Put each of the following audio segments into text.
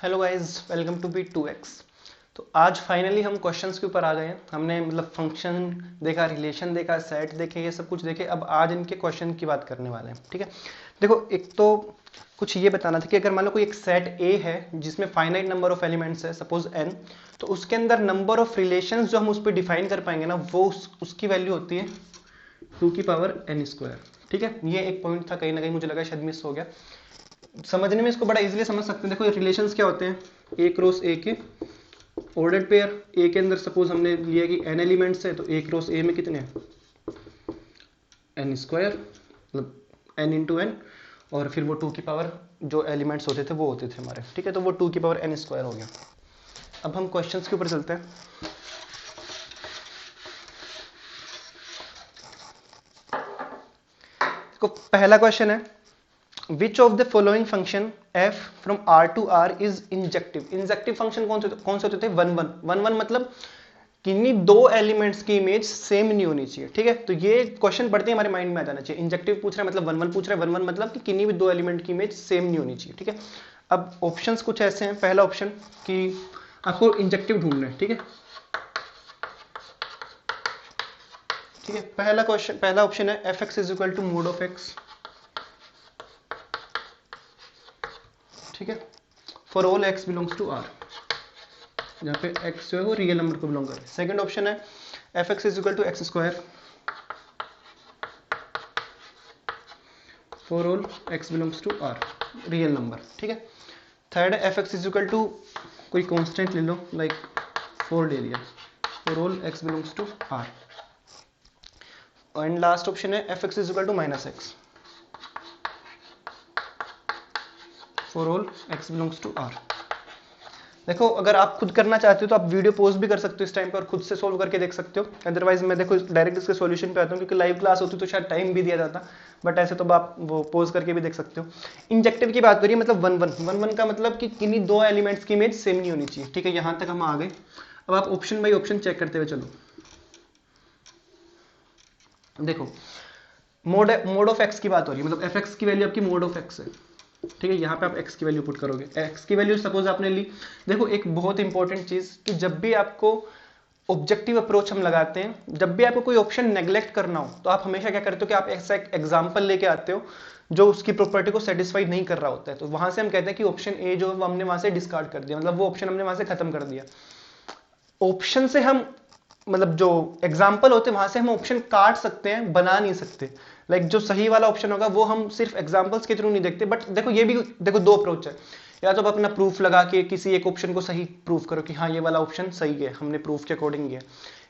Hello guys, welcome to B2X। तो आज finally हम क्वेश्चंस के ऊपर आ गए हैं। हमने मतलब फंक्शन देखा, रिलेशन देखा, सेट देखे, ये सब कुछ देखे। अब आज इनके क्वेश्चन की बात करने वाले हैं। ठीक है, देखो एक तो कुछ ये बताना था कि अगर मान लो कोई एक सेट ए है जिसमें फाइनाइट नंबर ऑफ एलिमेंट्स है, सपोज n, तो उसके अंदर नंबर ऑफ रिलेशंस जो हम उस पर डिफाइन कर पाएंगे ना, वो उसकी वैल्यू होती है 2n²। ठीक है, ये एक पॉइंट था, कहीं ना कहीं मुझे लगा शायद मिस हो गया। समझने में इसको बड़ा इजीली समझ सकते हैं। देखो रिलेशंस क्या होते हैं, ए क्रॉस ए के ऑर्डर्ड पेयर। ए के अंदर सपोज हमने लिया कि n एलिमेंट्स है, तो ए क्रॉस ए में कितने हैं, n², मतलब n इंटू एन, और फिर वो 2 की पावर जो एलिमेंट्स होते थे वो होते थे हमारे। ठीक है, तो वो 2 की पावर n² हो गया। अब हम क्वेश्चंस के ऊपर चलते हैं। तो पहला क्वेश्चन है, Which of the following function f from r to r is injective? Injective function कौन से होते थे? 1 1 1 1 मतलब किन्हीं दो एलिमेंट्स की इमेज सेम नहीं होनी चाहिए। ठीक है, तो ये क्वेश्चन पढ़ते ही हमारे माइंड में आ जाना चाहिए। इंजेक्टिव पूछ रहा है मतलब 1 1 पूछ रहा है। 1 1 मतलब कि किन्हीं भी दो एलिमेंट की इमेज सेम नहीं होनी चाहिए। ठीक है, अब ऑप्शंस कुछ ऐसे हैं। पहला ऑप्शन कि आपको इंजेक्टिव ढूंढना है। ठीक है, ठीक है, पहला ऑप्शन है fx is equal to mod of x। ठीक है, for all x belongs to r, जहाँ पे x जो है वो रियल नंबर को बिलोंग करे। सेकंड ऑप्शन है fx is equal to x², for all x belongs to r, real number. ठीक है, थर्ड है fx इज इक्वल टू कोई कांस्टेंट ले लो, लाइक 4 ले लिया, for all x belongs to r। And last option है fx is equal to -x, for all x belongs to r। देखो अगर आप खुद करना चाहते हो तो आप वीडियो पॉज भी कर सकते हो इस टाइम पे और खुद से सोल्व करके देख सकते हो। अदरवाइज मैं देखो डायरेक्ट इसके सॉल्यूशन पे आता हूँ, क्योंकि लाइव क्लास होती तो शायद टाइम भी दिया जाता, बट ऐसे तो आप वो पॉज करके भी देख सकते हो। इंजेक्टिव की बात करिए, मतलब 1 1 1 1 का मतलब कि किन्हीं दो एलिमेंट्स की इमेज सेम नहीं होनी चाहिए। ठीक है, यहां तक हम आ गए। अब आप ऑप्शन बाई ऑप्शन चेक करते हुए चलो। देखो मोड ऑफ एक्स की बात हो रही है, मतलब एफ एक्स की वैल्यू आपकी मोड ऑफ एक्स है। ठीक है, यहाँ पे आप x की वैल्यू पुट करोगे। x की वैल्यू सपोज आपने ली। देखो एक बहुत इंपॉर्टेंट चीज कि जब भी आपको ऑब्जेक्टिव अप्रोच हम लगाते हैं, जब भी आपको कोई ऑप्शन नेग्लेक्ट करना हो, तो आप हमेशा क्या करते हो कि आप ऐसा एक एग्जांपल लेके आते हो जो उसकी प्रॉपर्टी को सेटिस्फाई नहीं कर रहा होता है। तो वहां से हम कहते हैं कि ऑप्शन ए जो हमने वहां से डिस्कार्ड कर दिया, मतलब वो ऑप्शन हमने वहां से खत्म कर दिया। ऑप्शन से हम मतलब जो एग्जाम्पल होते हैं वहां से हम ऑप्शन काट सकते हैं, बना नहीं सकते। लाइक जो सही वाला ऑप्शन होगा वो हम सिर्फ एग्जाम्पल्स के थ्रू नहीं देखते। बट देखो ये भी देखो दो अप्रोच है, या तो आप अपना प्रूफ लगा के किसी एक ऑप्शन को सही प्रूफ करो कि हाँ ये वाला ऑप्शन सही है, हमने प्रूफ के अकॉर्डिंग किया।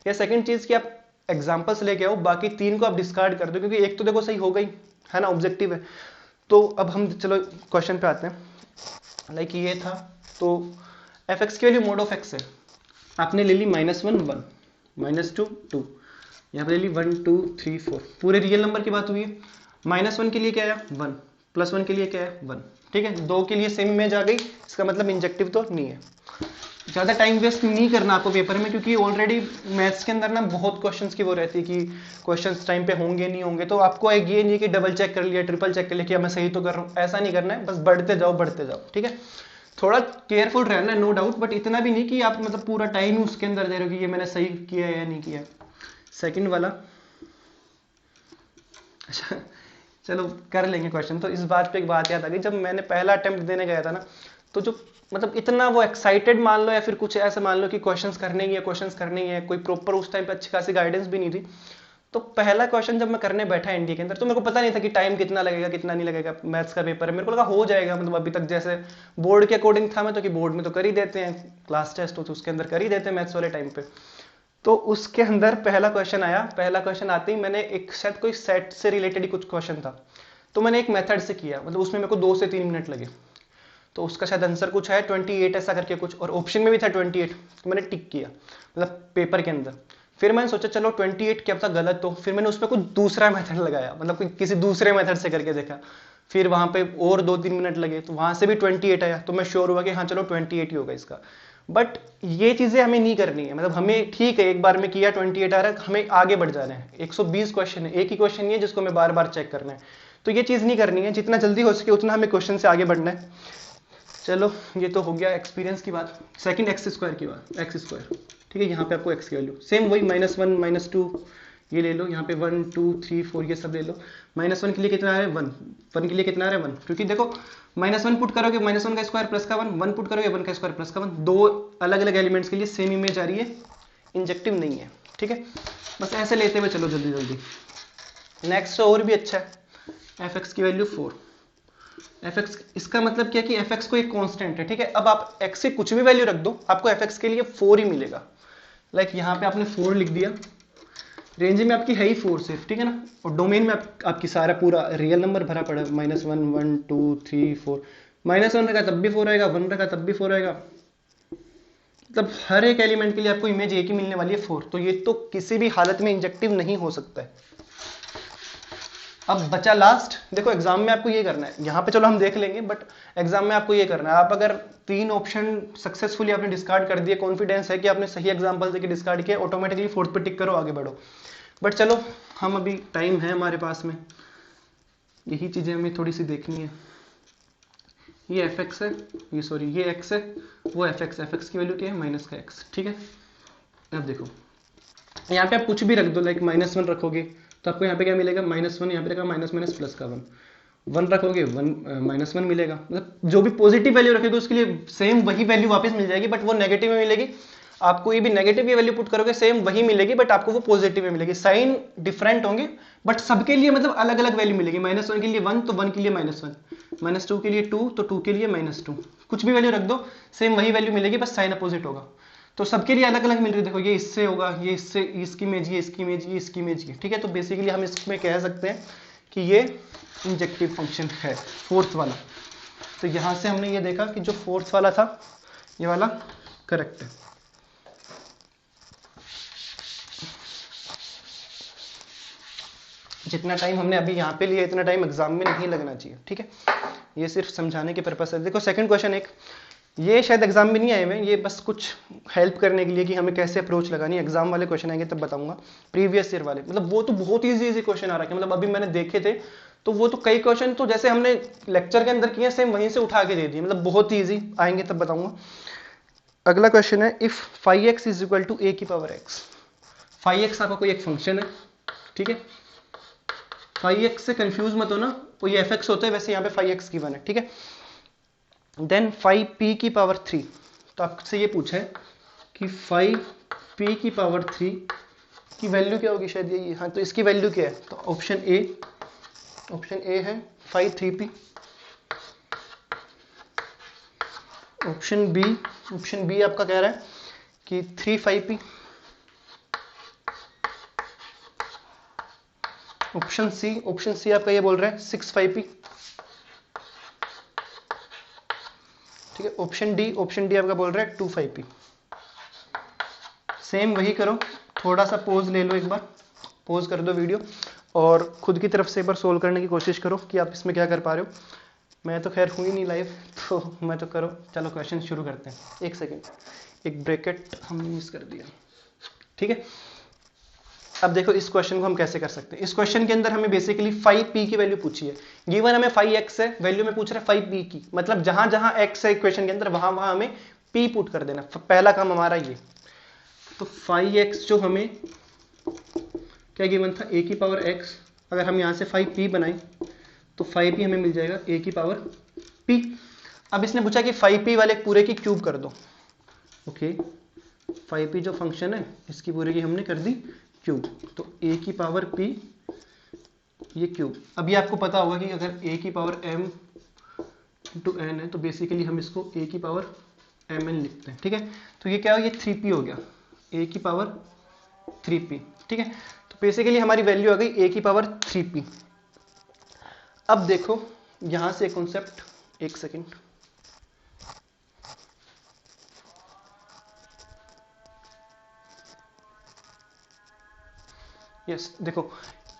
या सेकंड चीज कि आप एग्जाम्पल्स लेके आओ, बाकी तीन को आप डिस्कार्ड कर दो, क्योंकि एक तो देखो सही हो गई है ना, ऑब्जेक्टिव है। तो अब हम चलो क्वेश्चन पे आते हैं। लाइक ये था, तो एफ एक्स की वैल्यू मोड ऑफ एक्स है, आपने ले ली -1 1 -2 2, यहाँ पे ले ली 1 2 3 4, पूरे रियल नंबर की बात हुई है। -1 के लिए क्या आया 1, +1 के लिए क्या है 1। ठीक है, दो के लिए सेम इमेज आ गई, इसका मतलब इंजेक्टिव तो नहीं है। ज़्यादा टाइम वेस्ट नहीं करना आपको पेपर में, क्योंकि ऑलरेडी मैथ्स के अंदर ना बहुत क्वेश्चंस की वो रहती है कि क्वेश्चंस टाइम पे होंगे नहीं होंगे। तो आपको एक ये नहीं कि डबल चेक कर लिया, ट्रिपल चेक कर लिया कि मैं सही तो कर रहा हूँ, ऐसा नहीं करना है। बस बढ़ते जाओ बढ़ते जाओ। ठीक है, थोड़ा केयरफुल रहना है, नो डाउट, बट इतना भी नहीं कि आप मतलब पूरा टाइम ही उसके अंदर दे रहे हो कि ये मैंने सही किया या नहीं किया। सेकंड वाला, अच्छा चलो कर लेंगे क्वेश्चन। तो इस बात पे एक बात याद आ गई, जब मैंने पहला अटेम्प्ट देने गया था ना, तो जो मतलब इतना वो एक्साइटेड मान लो या फिर कुछ ऐसा मान लो कि क्वेश्चंस करने ही है, क्वेश्चंस करने ही है, कोई प्रॉपर उस टाइम पे अच्छी खासी गाइडेंस भी नहीं थी। तो पहला क्वेश्चन जब मैं करने बैठा एनडीए के अंदर, तो मेरे को पता नहीं था कि टाइम कितना लगेगा कितना नहीं लगेगा। मैथ्स का पेपर है, मेरे को लगा हो जाएगा, मतलब अभी तक जैसे बोर्ड के अकॉर्डिंग था मैं तो, कि बोर्ड में तो कर ही देते हैं, क्लास टेस्ट हो तो उसके अंदर कर ही देते हैं मैथ्स वाले टाइम पे। तो उसके अंदर पहला क्वेश्चन आया, पहला क्वेश्चन आते ही मैंने एक शायद कोई सेट से रिलेटेड ही कुछ क्वेश्चन था, तो मैंने एक मेथड से किया, मतलब उसमें मेरे को 2 से 3 मिनट लगे। तो उसका शायद आंसर कुछ है 28 ऐसा करके कुछ, और ऑप्शन में भी था 28, तो मैंने टिक किया मतलब पेपर के अंदर। फिर मैंने सोचा चलो 28 क्या पता गलत हो, फिर मैंने उसमें कुछ दूसरा मेथड लगाया, मतलब किसी दूसरे मेथड से करके देखा। फिर वहां पे और 2-3 मिनट लगे, तो वहां से भी 28 आया, तो मैं श्योर हुआ कि हाँ चलो 28 ही होगा इसका। बट ये चीजें हमें नहीं करनी है, मतलब हमें ठीक है एक बार में किया 28 आ रहा है, हमें आगे बढ़ जाना है। 120 क्वेश्चन है, एक ही क्वेश्चन नहीं है जिसको हमें बार बार चेक करना है। तो ये चीज नहीं करनी है, जितना जल्दी हो सके उतना हमें क्वेश्चन से आगे बढ़ना है। चलो ये तो हो गया एक्सपीरियंस की बात। सेकंड एक्स स्क्वायर की बात, एक्स स्क्वायर, ठीक है। यहाँ पे आपको एक्स की वैल्यू सेम वही -1 -2 ये ले लो, यहाँ पे 1 2 3 4 ये सब ले लो। -1 के लिए कितना है 1, 1 के लिए कितना है 1, क्योंकि देखो -1 पुट करोगे -1 का स्क्वायर प्लस का 1, 1 पुट करोगे 1 का स्क्वायर प्लस का 1, दो अलग अलग एलिमेंट्स के लिए सेम इमेज आ रही है, इंजेक्टिव नहीं है, ठीक है। बस ऐसे लेते हुए चलो जल्दी जल्दी। नेक्स्ट और भी अच्छा है, एफ एक्स की वैल्यू 4। एफ एक्स, इसका मतलब क्या कि एफ एक्स को एक कांस्टेंट है, ठीक है। अब आप एक्स से कुछ भी वैल्यू रख दो, आपको एफ एक्स के लिए 4 ही मिलेगा। लाइक यहाँ पे आपने 4 लिख दिया, रेंज में आपकी है ही 4 सिर्फ, ठीक है ना। और डोमेन में आपकी सारा पूरा रियल नंबर भरा पड़ा है, -1 1 2 3 4, -1 रखा तब भी 4 आएगा, 1 रखा तब भी 4 आएगा, मतलब हर एक एलिमेंट के लिए आपको इमेज एक ही मिलने वाली है 4। तो ये तो किसी भी हालत में इंजेक्टिव नहीं हो सकता है। अब बचा लास्ट, देखो एग्जाम में आपको ये करना है, यहाँ पे चलो हम देख लेंगे, बट एग्जाम में आपको ये करना है। आप अगर 3 ऑप्शन सक्सेसफुली आपने डिस्कार्ड कर दिए, कॉन्फिडेंस है कि आपने सही एग्जाम्पल देके डिस्कार्ड किया, ऑटोमेटिकली 4th पे टिक करो, आगे बढ़ो। बट चलो हम अभी टाइम है हमारे पास में, यही चीजें हमें थोड़ी सी देखनी है। ये एफ एक्स है, ये सॉरी ये एक्स है, वो एफ एक्स की वैल्यू क्या है माइनस का एक्स, ठीक है। अब देखो यहाँ पे आप कुछ भी रख दो, लाइक -1 रखोगे तो आपको यहाँ पे क्या मिलेगा -1, यहाँ पे रखा माइनस माइनस प्लस का 1 रखोगे 1 -1 मिलेगा। मतलब जो भी पॉजिटिव वैल्यू रखोगे उसके लिए सेम वही वैल्यू वापस मिल जाएगी, बट वो नेगेटिव में मिलेगी। आपको ये भी नेगेटिव की वैल्यू पुट करोगे सेम वही मिलेगी, बट आपको वो पॉजिटिव में मिलेगी। साइन डिफरेंट होंगे बट सबके लिए मतलब अलग अलग वैल्यू मिलेगी। -1 के लिए 1 तो 1 के लिए -1, -2 के लिए 2 तो 2 के लिए -2, कुछ भी वैल्यू रख दो सेम वही वैल्यू मिलेगी, बस साइन अपोजिट होगा। तो सबके लिए अलग अलग मिल रही है। देखो ये इससे होगा, ये इससे, इसकी इमेज, ये इसकी इमेज, ये इसकी इमेज, ये ठीक है। तो बेसिकली हम इसमें कह सकते हैं कि ये इंजेक्टिव फंक्शन है 4th वाला। तो यहां से हमने ये देखा कि जो 4th वाला था ये वाला करेक्ट है। जितना टाइम हमने अभी यहाँ पे लिया इतना टाइम एग्जाम में नहीं लगना चाहिए, ठीक है। ये सिर्फ समझाने के पर्पस है। देखो सेकंड क्वेश्चन एक, ये शायद एग्जाम में नहीं आए हुए, ये बस कुछ हेल्प करने के लिए कि हमें कैसे अप्रोच लगानी है। एग्जाम वाले क्वेश्चन आएंगे तब बताऊंगा। प्रीवियस ईयर वाले मतलब वो तो बहुत इजी क्वेश्चन आ रहा है, मतलब अभी मैंने देखे थे तो वो तो कई क्वेश्चन तो जैसे हमने लेक्चर के अंदर किए सेम वहीं से उठा के दे दिए, मतलब बहुत ईजी आएंगे तब बताऊंगा। अगला क्वेश्चन है, if 5x is equal to a की पावर x। 5x आपका कोई एक फंक्शन है, ठीक है। 5x से कंफ्यूज मत हो ना, तो ये fx होता है, वैसे यहाँ पे 5x गिवन है, ठीक है। देन 5p की पावर 3, तो आपसे ये पूछा है कि 5p की पावर 3 की वैल्यू क्या होगी, शायद यही, हाँ। तो इसकी वैल्यू क्या है, तो ऑप्शन ए है 5 3p, ऑप्शन बी आपका कह रहा है कि 3 5p, ऑप्शन सी आपका ये बोल रहा है 6 5p, ठीक है। ऑप्शन डी आपका बोल रहा है 2 5p। सेम वही करो, थोड़ा सा पोज ले लो, एक बार पोज कर दो वीडियो और खुद की तरफ से एक बार सोल्व करने की कोशिश करो कि आप इसमें क्या कर पा रहे हो। मैं तो खैर हुई नहीं लाइव, तो मैं तो करो। चलो क्वेश्चन शुरू करते हैं। एक सेकेंड, एक ब्रैकेट हमने मिस कर दिया, ठीक है। अब देखो इस क्वेश्चन को हम कैसे कर सकते हैं। इस क्वेश्चन के अंदर हमें बेसिकली 5p की वैल्यू पूछी है, गिवन हमें 5x है, वैल्यू में पूछ रहा है 5p की, मतलब जहां जहां x है इक्वेशन के अंदर वहां वहां हमें p पुट कर देना। पहला काम हमारा ये, तो 5x जो हमें क्या गिवन था, a की पावर x, अगर हम यहां से 5p बनाएं तो 5p हमें मिल जाएगा a की पावर p। अब इसने पूछा कि 5p वाले पूरे की क्यूब कर दो, ओके। 5p जो फंक्शन है इसकी पूरे की हमने कर दी क्यूब, तो a की पावर p ये क्यूब। अभी आपको पता होगा कि अगर a की पावर m इंटू n है तो बेसिकली हम इसको a की पावर mn लिखते हैं, ठीक है। तो ये क्या हो, ये 3p हो गया, a की पावर 3p, ठीक है। तो बेसिकली हमारी वैल्यू आ गई a की पावर 3p। अब देखो यहां से कॉन्सेप्ट, एक सेकेंड, यस देखो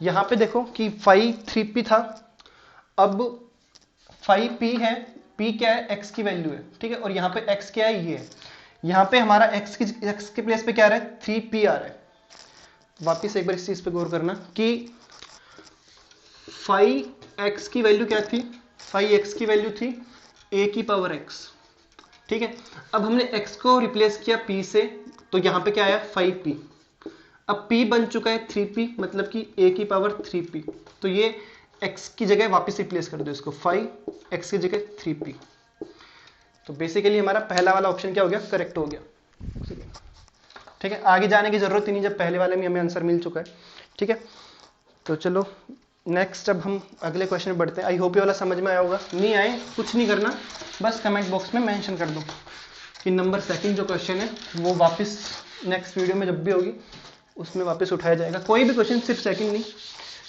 यहां पे देखो कि 5 3p था, अब 5p है, p क्या है, x की वैल्यू है, ठीक है। और यहाँ पे x क्या है, ये है। यहाँ पे हमारा x के प्लेस पे क्या आ रहा है, 3p आ रहा है। वापिस एक बार इस चीज पे गौर करना कि 5x की वैल्यू क्या थी, 5x की वैल्यू थी a की पावर x, ठीक है। अब हमने x को रिप्लेस किया p से, तो यहां पे क्या आया 5p। अब p बन चुका है 3p, मतलब कि a की पावर 3p, तो ये x की जगह वापस रिप्लेस कर दो इसको, 5x की जगह 3p। तो बेसिकली हमारा पहला वाला ऑप्शन क्या हो गया, करेक्ट हो गया। ठीक है, आगे जाने की जरूरत ही नहीं जब पहले वाले में हमें आंसर मिल चुका है। ठीक है, तो चलो नेक्स्ट अब हम अगले क्वेश्चन में बढ़ते हैं। आई होप ये वाला समझ में आया होगा। नहीं आए कुछ नहीं करना, बस कमेंट बॉक्स में मेंशन कर दो कि नंबर सेकंड जो क्वेश्चन है वो वापस नेक्स्ट वीडियो में जब भी होगी उसमें वापस उठाया जाएगा। कोई भी क्वेश्चन, सिर्फ सेकंड नहीं,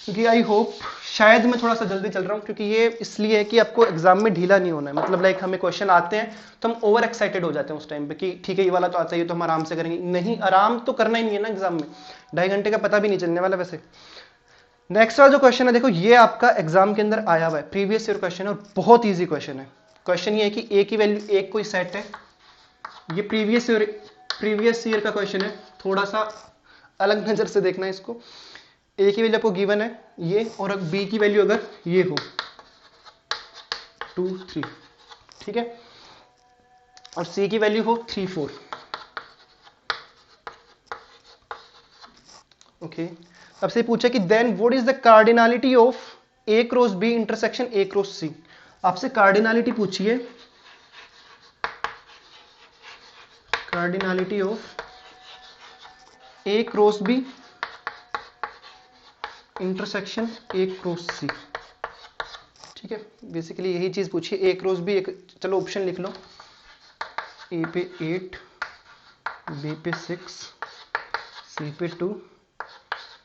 क्योंकि आई होप शायद मैं थोड़ा सा जल्दी चल रहा हूँ, क्योंकि ये इसलिए है कि आपको एग्जाम में ढीला नहीं होना है। मतलब लाइक हमें क्वेश्चन आते हैं तो हम ओवर एक्साइटेड हो जाते हैं उस टाइम पे कि ठीक है ये वाला तो आता है, तो हम आराम से करेंगे। नहीं, आराम तो करना ही नहीं है ना एग्जाम में, 2.5 घंटे का पता भी नहीं चलने वाला वैसे। नेक्स्ट वाला जो क्वेश्चन है, देखो ये आपका एग्जाम के अंदर आया हुआ है, प्रीवियस ईयर क्वेश्चन है और बहुत ईजी क्वेश्चन है। क्वेश्चन ये है कि ए की वैल्यू, एक कोई सेट है, ये प्रीवियस ईयर का क्वेश्चन है, थोड़ा सा अलग नजर से देखना है इसको। ए की वैल्यू आपको गिवन है ये, और बी की वैल्यू अगर ये हो 2 3, ठीक है, और सी की वैल्यू हो 3 4। ओके, अब से पूछा कि then what is the cardinality of A cross B intersection A cross C. आपसे कार्डिनलिटी पूछी है, cardinality of A cross B intersection A cross C. ठीक है, बेसिकली यही चीज पूछी, ए क्रॉस बी। चलो ऑप्शन लिख लो, ए पे 8, बी पे 6, सी पे 2,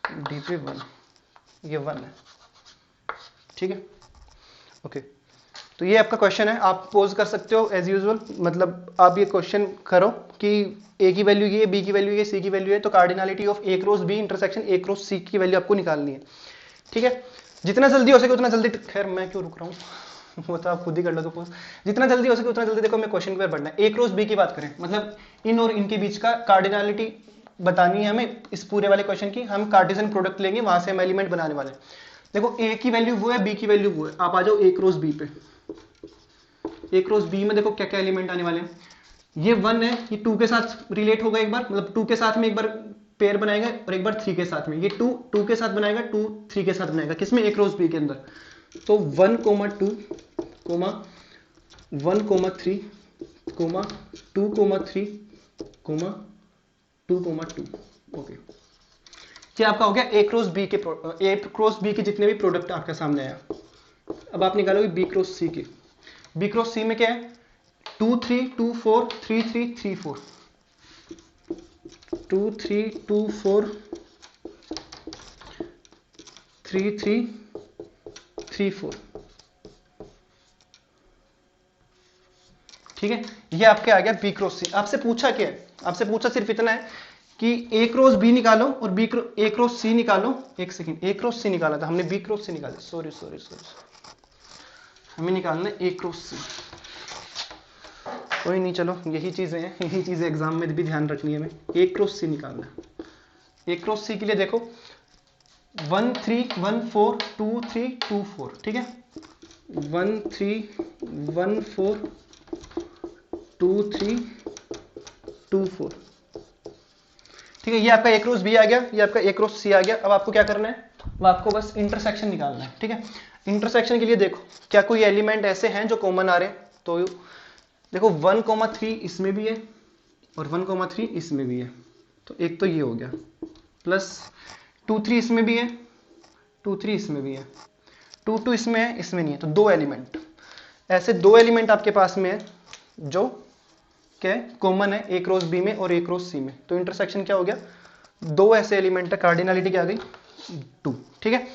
डी पे 1। ये 1 है, ठीक है। ओके, तो ये आपका क्वेश्चन है, आप पोज कर सकते हो एज यूजुअल। मतलब आप ये क्वेश्चन करो कि ए की वैल्यू ये, बी की वैल्यू ये, सी की वैल्यू है, तो cardinality of A cross B intersection A cross C की वैल्यू आपको निकालनी है। ठीक है, जितना जल्दी हो सके उतना जल्दी, खैर मैं क्यों रुक रहा हूँ वो तो आप खुद ही कर लो सपोज। जितना जल्दी हो सके उतना जल्दी देखो, मैं क्वेश्चन पे बढ़ना है। ए क्रॉस बी की बात करें, मतलब इन और इनके बीच का कार्डिनलिटी बतानी है हमें। इस पूरे वाले क्वेश्चन की हम कार्टेशियन प्रोडक्ट लेंगे, वहां से हम एलिमेंट बनाने वाले हैं। देखो ए की वैल्यू वो है, बी की वैल्यू वो है, आप आ जाओ ए क्रॉस बी पे। ए क्रॉस बी में देखो क्या क्या एलिमेंट आने वाले हैं। ये 1 है, ये 2 के साथ रिलेट होगा एक बार, मतलब 2 के साथ में एक बार पेयर बनाएगा, और एक बार 3 के साथ में। ये 2 के साथ बनाएगा, 2 3 के साथ बनाएगा, किसमें, ए क्रॉस बी के अंदर। तो 1 2 1 3 2 3 2 2। ओके, ये आपका हो गया ए क्रॉस बी के जितने भी प्रोडक्ट आपके सामने आया। अब आप निकालोगे बी क्रॉस सी के। बी क्रॉस सी में क्या है, 2 3 2 4 3 3 3 4, 2 3 2 4 3 3 3 4। ठीक है, ये आपके आ गया बी क्रॉस सी। आपसे पूछा क्या है, आपसे पूछा सिर्फ इतना है कि ए क्रॉस बी निकालो और ए क्रॉस सी निकालो। एक सेकंड, ए क्रॉस सी निकाला था हमने, बी क्रॉस सी निकाला, सॉरी, हमें निकालना है ए क्रॉस सी। कोई नहीं, चलो यही चीजें हैं, यही चीजें एग्जाम में भी ध्यान रखनी है हमें। ए क्रॉस सी निकालना है। ए क्रॉस सी के लिए देखो 1 3 1 4 2 3 2 4, ठीक है, 1 3 1 4 2 3 2 4। ठीक है, ये आपका ए क्रॉस बी आ गया, ये आपका ए क्रॉस सी आ गया। अब आपको क्या करना है, अब आपको बस इंटरसेक्शन निकालना है। ठीक है, इंटरसेक्शन के लिए देखो क्या कोई एलिमेंट ऐसे हैं जो कॉमन आ रहे हैं। तो देखो 1 3 इसमें भी है और 1 3 इसमें भी है, तो एक तो ये हो गया, प्लस 2 3 इसमें भी है, 2 3 इसमें भी है, 2 2 इसमें है, इसमें नहीं है, तो 2 एलिमेंट। ऐसे 2 एलिमेंट आपके पास में है जो क्या है, कॉमन है ए क्रॉस बी में और ए क्रॉस सी में। तो इंटरसेक्शन क्या हो गया, 2 ऐसे एलिमेंट है, कार्डिनलिटी क्या आ गई 2। ठीक है,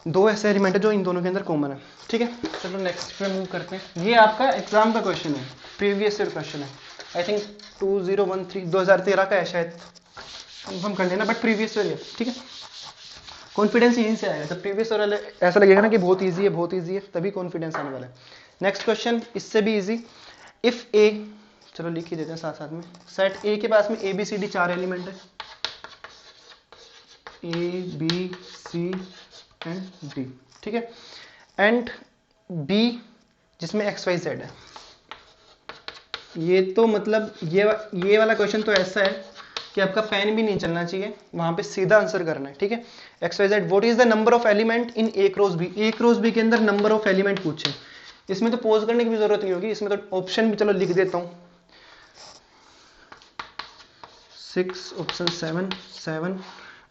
2 ऐसे एलिमेंट है जो इन दोनों के अंदर कॉमन है। ठीक है, चलो नेक्स्ट पे मूव करते हैं। ये आपका एग्जाम का क्वेश्चन है, प्रीवियस ईयर क्वेश्चन है, आई थिंक 2013 का है शायद, कंफर्म कर लेना, बट प्रीवियस ईयर है। ठीक है, कॉन्फिडेंस यहीं से आएगा, जब प्रीवियस ईयर ऐसा लगेगा ना कि बहुत ईजी है, बहुत ईजी है, तभी कॉन्फिडेंस आने वाला है। नेक्स्ट क्वेश्चन इससे भी ईजी। इफ ए, चलो लिख ही देते हैं साथ साथ में। सेट ए के पास में A B C D 4 element है, A B C and D. ठीक है, एंड बी जिसमें एक्स वाई जेड है। ये तो मतलब ये वाला क्वेश्चन तो ऐसा है कि आपका पेन भी नहीं चलना चाहिए, वहां पे सीधा आंसर करना है, ठीक है। X Y z, what is the number of element in A cross B, A cross B के अंदर नंबर ऑफ एलिमेंट पूछे। इसमें तो पोज करने की भी जरूरत नहीं होगी, इसमें तो ऑप्शन भी चलो लिख देता हूं, 6, ऑप्शन 7,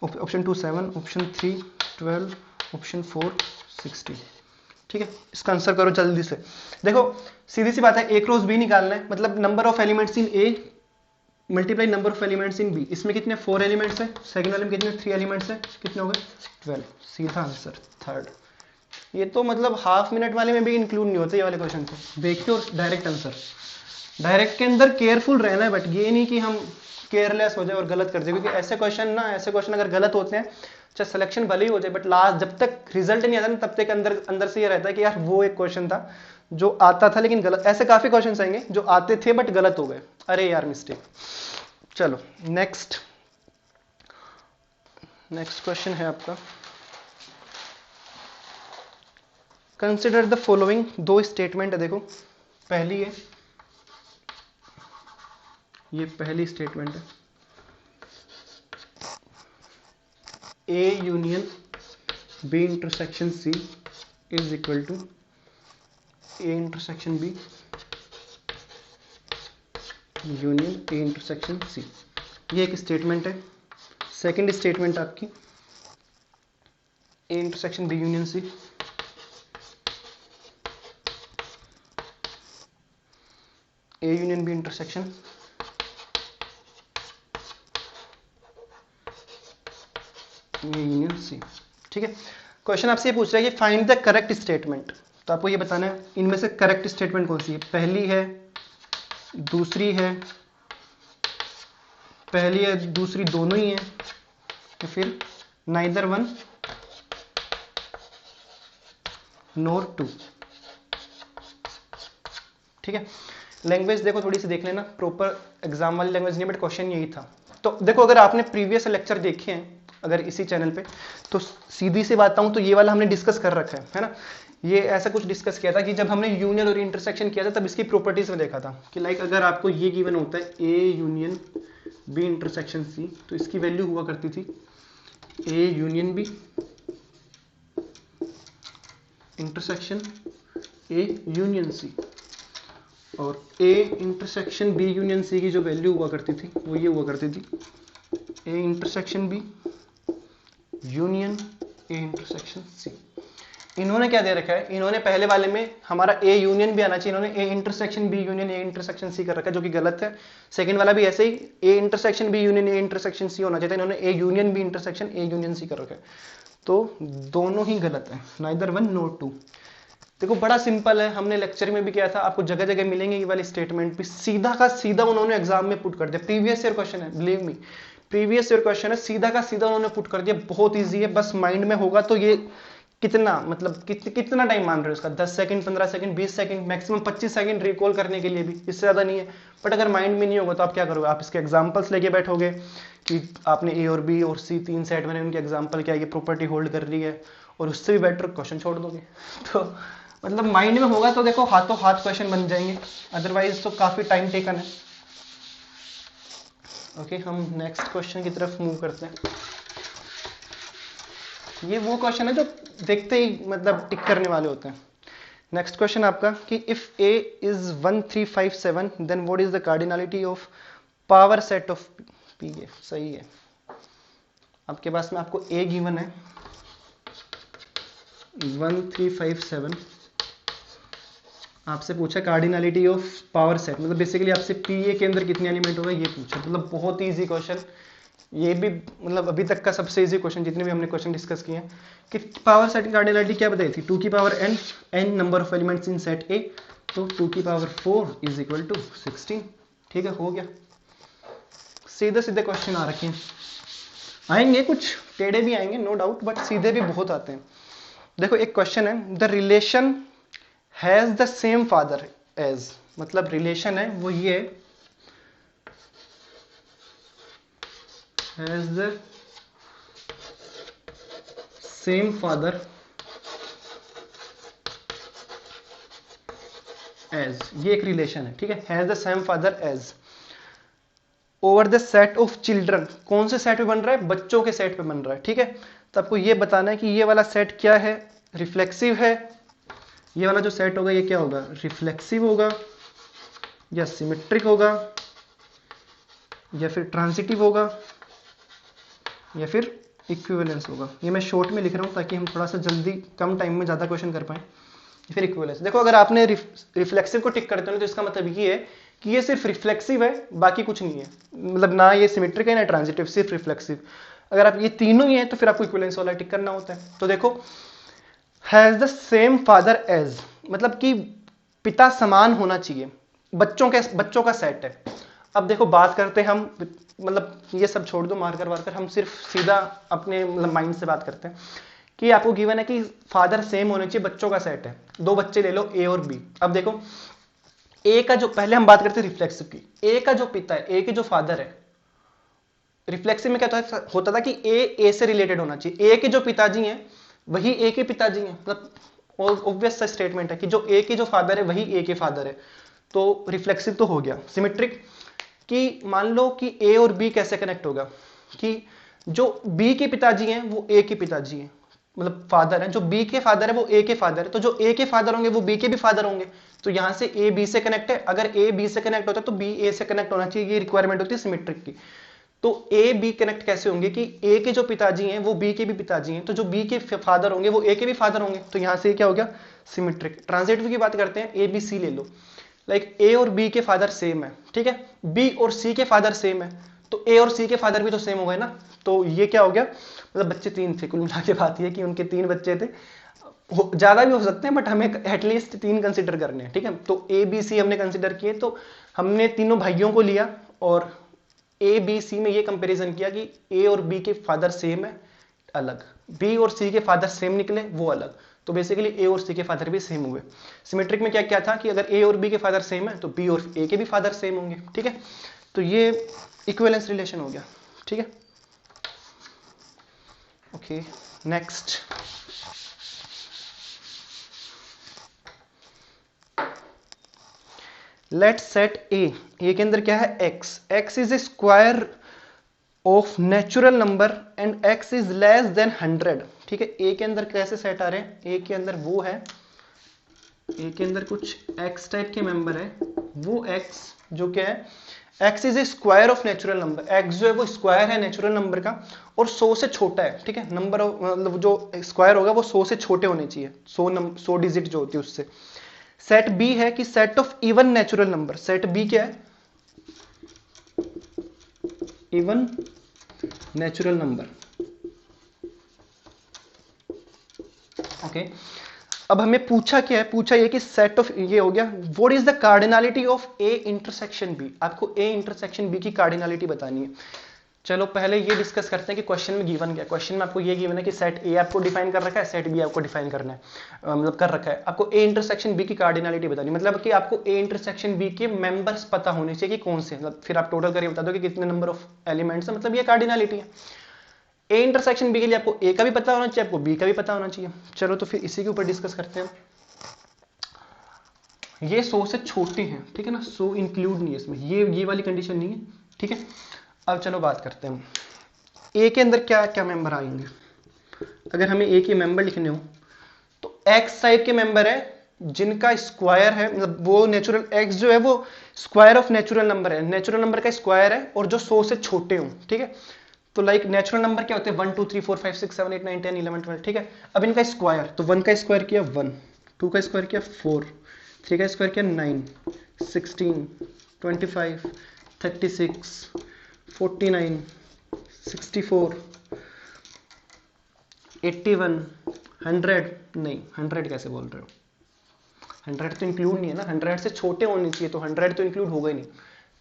ऑप्शन 2 7, ऑप्शन 3 12, ऑप्शन 4 16, ठीक है। इसका आंसर करो जल्दी से। देखो सीधी सी बात है, ए क्रॉस बी निकालना है, मतलब number of elements in A multiply number of elements in B. इसमें कितने 4 एलिमेंट्स है, सेकंड वाले में कितने 3 एलिमेंट्स है, कितने हो गए 12, सीधा आंसर थर्ड। ये तो मतलब हाफ मिनट वाले में भी इंक्लूड नहीं होते ये वाले क्वेश्चन को, देखिए और डायरेक्ट आंसर। डायरेक्ट के अंदर केयरफुल रहना है, बट ये नहीं कि हम केयरलेस हो जाए और गलत कर जाए, क्योंकि ऐसे क्वेश्चन अगर गलत होते हैं, चाहे सिलेक्शन भले ही हो जाए, बट लास्ट जब तक रिजल्ट नहीं आता ना तब तक अंदर से ये रहता है कि यार वो एक क्वेश्चन था जो आता था लेकिन गलत। ऐसे काफी क्वेश्चन आएंगे जो आते थे बट गलत हो गए, अरे यार मिस्टेक। चलो नेक्स्ट क्वेश्चन है आपका, कंसिडर द फॉलोइंग। दो स्टेटमेंट है, देखो पहली है, ये पहली स्टेटमेंट है, A union B intersection C is equal to A intersection B union A intersection C, ये एक स्टेटमेंट है। सेकंड स्टेटमेंट आपकी A intersection B union C, A union B intersection union C, ठीक है। क्वेश्चन आपसे ये पूछ रहा है कि फाइंड द करेक्ट स्टेटमेंट, तो आपको ये बताना है इनमें से करेक्ट स्टेटमेंट कौन सी है, पहली है दूसरी है, पहली है दूसरी दोनों ही है, तो फिर नाइदर वन नोर टू, ठीक है। लैंग्वेज देखो थोड़ी सी देख लेना, प्रॉपर एग्जाम वाली लैंग्वेज नहीं, बट क्वेश्चन यही था। तो देखो अगर आपने प्रीवियस लेक्चर देखे हैं अगर इसी चैनल पे, तो सीधी सी बात बताऊं तो ये वाला हमने डिस्कस कर रखा है ना। ये ऐसा कुछ डिस्कस किया था कि जब हमने यूनियन और इंटरसेक्शन किया था तब इसकी प्रॉपर्टीज में देखा था कि लाइक अगर आपको ये गिवन होता है A union B intersection C, तो इसकी वैल्यू हुआ करती थी A union B intersection A union C, और A intersection B union C की जो वैल्यू हुआ करती थी वो ये हुआ करती थी A intersection B union A intersection C. इन्होंने क्या दे रखा है, इन्होंने पहले वाले में हमारा ए यूनियन भी आना चाहिए, इन्होंने A intersection B union A intersection C कर रखा है, जो कि गलत है। सेकंड वाला भी ऐसे ही A intersection B union A intersection C होना चाहिए, इन्होंने A union B intersection A union C कर रखा है, तो दोनों ही गलत है, नाइदर वन नोर टू। देखो बड़ा सिंपल है, हमने लेक्चर में भी किया था, आपको जगह जगह मिलेंगे ये वाली स्टेटमेंट भी, सीधा का सीधा उन्होंने एग्जाम में पुट कर दिया। प्रीवियस ईयर क्वेश्चन है, believe me previous year question है, सीधा का सीधा उन्होंने पुट कर दिया, बहुत इजी है, बस माइंड में होगा तो ये कितना मतलब कितना टाइम मान रहे हो इसका, 10 second 15 second 20 second maximum 25 second recall करने के लिए भी, इससे ज्यादा नहीं है। बट अगर माइंड में नहीं होगा तो आप क्या करोगे, आप इसके एग्जांपल्स लेके बैठोगे कि आपने ए और बी और सी तीन सेट में उनके एग्जांपल क्या ये प्रॉपर्टी होल्ड कर रही है, और उससे भी बेटर क्वेश्चन छोड़ दोगे। तो मतलब माइंड में होगा तो देखो हाथों हाथ क्वेश्चन बन जाएंगे, अदरवाइज तो काफी टाइम टेकन है। ओके, हम नेक्स्ट क्वेश्चन की तरफ मूव करते हैं। ये वो क्वेश्चन है जो देखते ही मतलब टिक करने वाले होते हैं। नेक्स्ट क्वेश्चन आपका कि if A is 1357 then what is the cardinality of power set of P. A सही है, आपके पास में आपको ए गिवन है 1357, आपसे पूछा कार्डिनलिटी ऑफ पावर सेट, मतलब बेसिकली आपसे पी ए के अंदर कितने एलिमेंट होगा ये पूछा, मतलब बहुत ही इजी क्वेश्चन। ये भी मतलब अभी तक का सबसे इजी क्वेश्चन जितने भी हमने क्वेश्चन डिस्कस किए हैं। कि पावर सेट की कार्डिनलिटी क्या बताई थी, 2 की power n number of elements in set ए, तो 2 की पावर 4 इज इक्वल टू 16। ठीक है, हो गया, सीधे सीधे क्वेश्चन आ रखे हैं, आएंगे कुछ टेढ़े भी आएंगे नो डाउट, बट सीधे भी बहुत आते हैं। देखो एक क्वेश्चन है, the relation has the same father as, मतलब रिलेशन है वो ये has the same father as, ये एक रिलेशन है, ठीक है, has the same father as over the set of children, कौन से सेट पे बन रहा है, बच्चों के सेट पे बन रहा है, ठीक है। तो आपको ये बताना है कि ये वाला सेट क्या है, रिफ्लेक्सिव है, ये वाला जो सेट होगा ये क्या होगा, रिफ्लेक्सिव होगा या सिमेट्रिक होगा या फिर ट्रांजिटिव होगा या फिर इक्विवेलेंस होगा। ये मैं शॉर्ट में लिख रहा हूँ ताकि हम थोड़ा सा जल्दी कम टाइम में ज़्यादा क्वेश्चन कर पाएं। फिर इक्विवेलेंस, देखो अगर आपने रिफ्लेक्सिव को टिक करते हो तो इसका मतलब ये है कि ये सिर्फ रिफ्लेक्सिव है, बाकी कुछ नहीं है, मतलब ना ये सिमेट्रिक है ना ट्रांजिटिव, सिर्फ रिफ्लेक्सिव। अगर आप ये तीनों ही हैं तो फिर आपको इक्विवेलेंस वाला टिक करना होता है। तो देखो has the same father as, मतलब कि पिता समान होना चाहिए, बच्चों का सेट है। अब देखो बात करते हैं हम, मतलब ये सब छोड़ दो मार्कर वार्कर, हम सिर्फ सीधा अपने मतलब माइंड से बात करते हैं कि आपको गिवन है कि फादर सेम होने चाहिए, बच्चों का सेट है, दो बच्चे ले लो ए और बी। अब देखो ए का जो, पहले हम बात करते हैं रिफ्लेक्सिव की, ए का जो पिता है, ए के जो फादर है, रिफ्लेक्सिव में क्या होता था कि ए से रिलेटेड होना चाहिए, ए के जो पिताजी हैं वही ए के पिताजी हैं, मतलब ऑब्वियस सा स्टेटमेंट है कि जो ए के जो फादर है वही ए के फादर है, तो रिफ्लेक्सिव तो हो गया। सिमेट्रिक कि मान लो कि ए और बी कैसे कनेक्ट होगा, कि जो बी के पिताजी हैं वो ए के पिताजी हैं, मतलब फादर हैं, जो बी के फादर है वो ए के फादर है, तो जो ए के फादर होंगे वो बी के भी फादर होंगे, तो यहां से ए बी से कनेक्ट है, अगर ए बी से कनेक्ट होता है तो बी ए से कनेक्ट होना चाहिए, ये रिक्वायरमेंट होती है सिमेट्रिक की। तो ए बी कनेक्ट कैसे होंगे कि ए के जो पिताजी हैं वो बी के भी पिताजी हैं, तो जो बी के फादर होंगे वो ए के भी फादर होंगे, तो यहां से क्या हो गया, सिमेट्रिक। ट्रांजिटिव की बात करते हैं, ए बी सी ले लो, लाइक ए और बी के फादर सेम है, ठीक है, बी और सी के फादर सेम है, तो ए और सी के फादर भी तो सेम हो गए ना, तो ये क्या हो गया, मतलब बच्चे तीन थे, कुल मिला के बात ये कि उनके तीन बच्चे थे, ज्यादा भी हो सकते हैं बट हमें एटलीस्ट तीन कंसिडर करने हैं, ठीक है। तो ए बी सी हमने कंसिडर किए, तो हमने तीनों भाइयों को लिया और ए बी सी में ये कंपैरिजन किया कि ए और बी के फादर सेम है अलग, बी और सी के फादर सेम निकले वो अलग, तो बेसिकली ए और सी के फादर भी सेम हुए। सिमेट्रिक में क्या क्या था कि अगर ए और बी के फादर सेम है तो बी और ए के भी फादर सेम होंगे, ठीक है, तो ये इक्विवेलेंस रिलेशन हो गया, ठीक है। Okay next, let set A के अंदर क्या है x, x is a square of natural number and x is less than 100, ठीक है। ए के अंदर कैसे सेट आ रहे हैं, ए के अंदर वो है, ए के अंदर कुछ एक्स टाइप के मेंबर है, वो एक्स जो क्या है, x is a square of natural number, x जो है वो स्क्वायर है नेचुरल नंबर का और 100 से छोटा है, ठीक है, नंबर मतलब जो स्क्वायर होगा वो 100 से छोटे होने चाहिए, 100 डिजिट जो होती है उससे। सेट बी है कि set of even natural number, set B क्या है, इवन नेचुरल नंबर, ओके। अब हमें पूछा क्या है, पूछा ये कि सेट ऑफ, ये हो गया, what is the cardinality of A intersection B, आपको ए इंटरसेक्शन बी की कार्डिनलिटी बतानी है। चलो पहले ये डिस्कस करते हैं कि क्वेश्चन में गिवन क्या है। क्वेश्चन में आपको ये गिवन है कि सेट ए आपको डिफाइन कर रखा है, सेट बी आपको डिफाइन करना है, मतलब कर रखा है, आपको ए इंटरसेक्शन बी की कार्डिनलिटी बतानी, मतलब कि आपको ए इंटरसेक्शन बी के मेंबर्स पता होने चाहिए कि कौन से, मतलब फिर आप टोटल करके बता दो कि कितने नंबर ऑफ एलिमेंट्स है, मतलब ये कार्डिनलिटी है। ए इंटरसेक्शन बी के लिए आपको ए का भी पता होना चाहिए, आपको बी का भी पता होना चाहिए। चलो तो फिर इसी के ऊपर डिस्कस करते हैं। ये 100 से छोटे हैं, ठीक है ना, 100 इंक्लूड नहीं है इसमें, ये वाली कंडीशन नहीं है, ठीक है। अब चलो बात करते हैं ए के अंदर क्या क्या मेंबर आएंगे। अगर हमें ए के मेंबर लिखने हो तो एक्स टाइप के मेंबर है जिनका स्क्वायर है, मतलब वो नेचुरल, एक्स जो है वो स्क्वायर ऑफ नेचुरल नंबर है, नेचुरल नंबर का स्क्वायर है और जो 100 से छोटे हो, ठीक है। तो लाइक नेचुरल नंबर क्या होते हैं 1 2 3 4 5 6 7 8 9 10 11 12, ठीक है। अब इनका स्क्वायर, तो 1 का स्क्वायर किया 1, 2 का स्क्वायर किया 4, 3 का स्क्वायर किया 9, 16, 25, 36, 49, 64, 81, 100, नहीं 100 कैसे बोल रहे हो, 100 तो इंक्लूड नहीं है ना, 100 से छोटे होने चाहिए, तो 100 तो इंक्लूड होगा ही नहीं।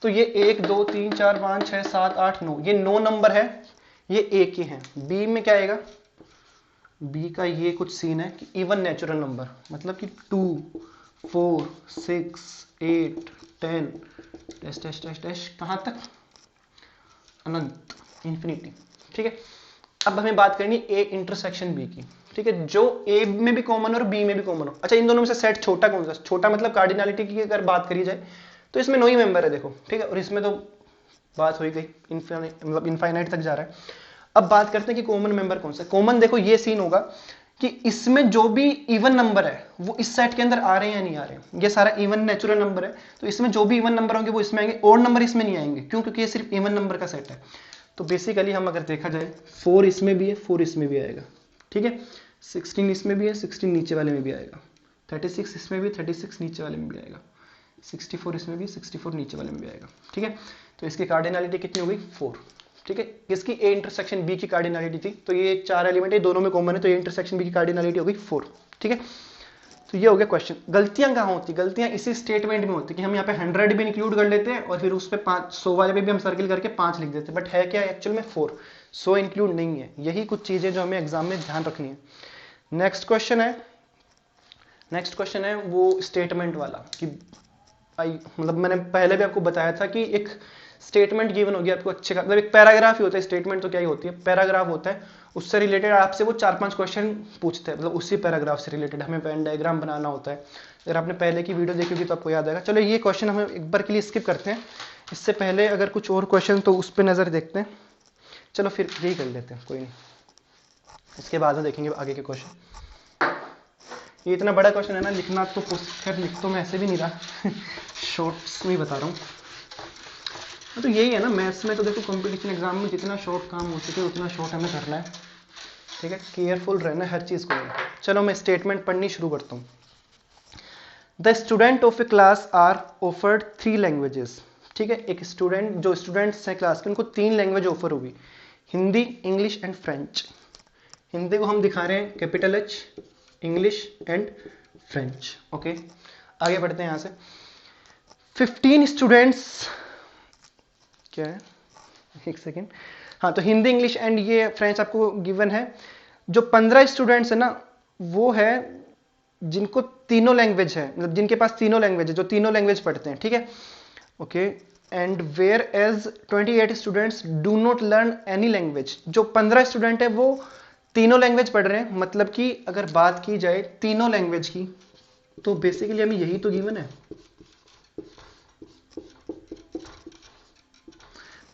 तो ये 1 2 3 4 5 6 7 8 9, ये 9 नंबर है, ये ए के हैं। बी में क्या आएगा, बी का ये कुछ सीन है कि इवन नेचुरल नंबर, मतलब कि 2 4 6 8 10 डैश डैश डैश डैश कहां तक, अनंत, इंफिनिटी, ठीक है। अब हमें बात करनी ए इंटरसेक्शन बी की, ठीक ठीक है, जो ए में भी कॉमन और बी में भी कॉमन हो। अच्छा, इन दोनों में से सेट छोटा कौन सा? छोटा मतलब कार्डिनलिटी की अगर बात करी जाए तो इसमें 9 ही मेंबर है देखो, ठीक है, और इसमें तो बात हो ही गई, मतलब इनफाइनाइट तक जा रहा है। अब बात करते हैं कि कॉमन मेंबर कौन सा। कॉमन देखो ये सीन होगा कि इसमें जो भी इवन नंबर है वो इस सेट के अंदर आ रहे हैं या नहीं आ रहे हैं। ये सारा इवन नेचुरल नंबर है, तो इसमें जो भी इवन नंबर होंगे वो इसमें आएंगे, ओड नंबर इसमें नहीं आएंगे। क्यों? क्योंकि ये सिर्फ इवन नंबर का सेट है। तो बेसिकली हम अगर देखा जाए 4 इसमें भी है, 4 इसमें भी आएगा, ठीक है, 16 इसमें भी है, 16 नीचे वाले में भी आएगा, 36 इसमें भी, 36 नीचे वाले में भी आएगा, 64 इसमें भी, 64 नीचे वाले में भी आएगा, ठीक है। तो इसकी कार्डिनलिटी कितनी हो गई? 4, ठीक है। इसकी ए इंटरसेक्शन बी की कार्डिनलिटी थी, तो ये 4 एलिमेंट है, दोनों में कॉमन है, तो ए इंटरसेक्शन बी की कार्डिनलिटी हो गई 4, ठीक है। तो ये हो गया क्वेश्चन। गलतियां कहाँ होती? गलतियां इसी स्टेटमेंट में होती कि हम यहाँ पे 100 भी इंक्लूड कर लेते हैं और फिर उस पे 100 वाले पे भी हम सर्किल करके 5 लिख देते हैं, बट है क्या एक्चुअल में 4, 100 इंक्लूड नहीं है। यही कुछ चीजें जो हमें एग्जाम में ध्यान रखनी है। नेक्स्ट क्वेश्चन है वो स्टेटमेंट वाला कि मतलब मैंने पहले भी आपको बताया था कि एक स्टेटमेंट गिवन होगी आपको अच्छे का, मतलब एक पैराग्राफ ही होता है, स्टेटमेंट तो क्या ही होती है, पैराग्राफ होता है, उससे रिलेटेड आपसे वो 4-5 क्वेश्चन पूछते हैं, मतलब उसी पैराग्राफ से रिलेटेड हमें वेन डायग्राम बनाना होता है। अगर आपने पहले की वीडियो देखी होगी तो आपको याद आएगा। चलो ये क्वेश्चन हम एक बार के लिए स्किप करते हैं, इससे पहले अगर कुछ और क्वेश्चन तो उस पर नजर देखते हैं। चलो फिर यही कर लेते हैं, कोई नहीं, इसके बाद में देखेंगे आगे के क्वेश्चन। ये इतना बड़ा क्वेश्चन है ना, लिखना तो खैर लिख तो मैं ऐसे भी नहीं रहा शॉर्ट्स में बता रहा हूँ। तो यही है ना मैथ्स में, तो देखो कंपटीशन एग्जाम में जितना शॉर्ट काम हो सके उतना शॉर्ट हमें करना है, ठीक है, केयरफुल रहना है हर चीज को। चलो मैं स्टेटमेंट पढ़नी शुरू करता हूँ। The student of a class are offered 3 languages, ठीक है, एक स्टूडेंट, जो स्टूडेंट्स हैं क्लास के, उनको 3 लैंग्वेज ऑफर होगी, Hindi, English and French. Hindi को हम दिखा रहे हैं capital H, English and French, okay. आगे बढ़ते हैं यहां से। 15 स्टूडेंट्स, क्या है, एक सेकेंड, हाँ, तो हिंदी, इंग्लिश एंड ये फ्रेंच आपको गिवन है। जो 15 स्टूडेंट्स है ना, वो है जिनको तीनों लैंग्वेज है, मतलब जिनके पास तीनों लैंग्वेज है, जो तीनों लैंग्वेज पढ़ते हैं, ठीक है, okay. And whereas 28 students do not learn any language. जो 15 स्टूडेंट है वो तीनों लैंग्वेज पढ़ रहे हैं, मतलब कि अगर बात की जाए तीनों लैंग्वेज की तो बेसिकली हमें यही तो गिवन है।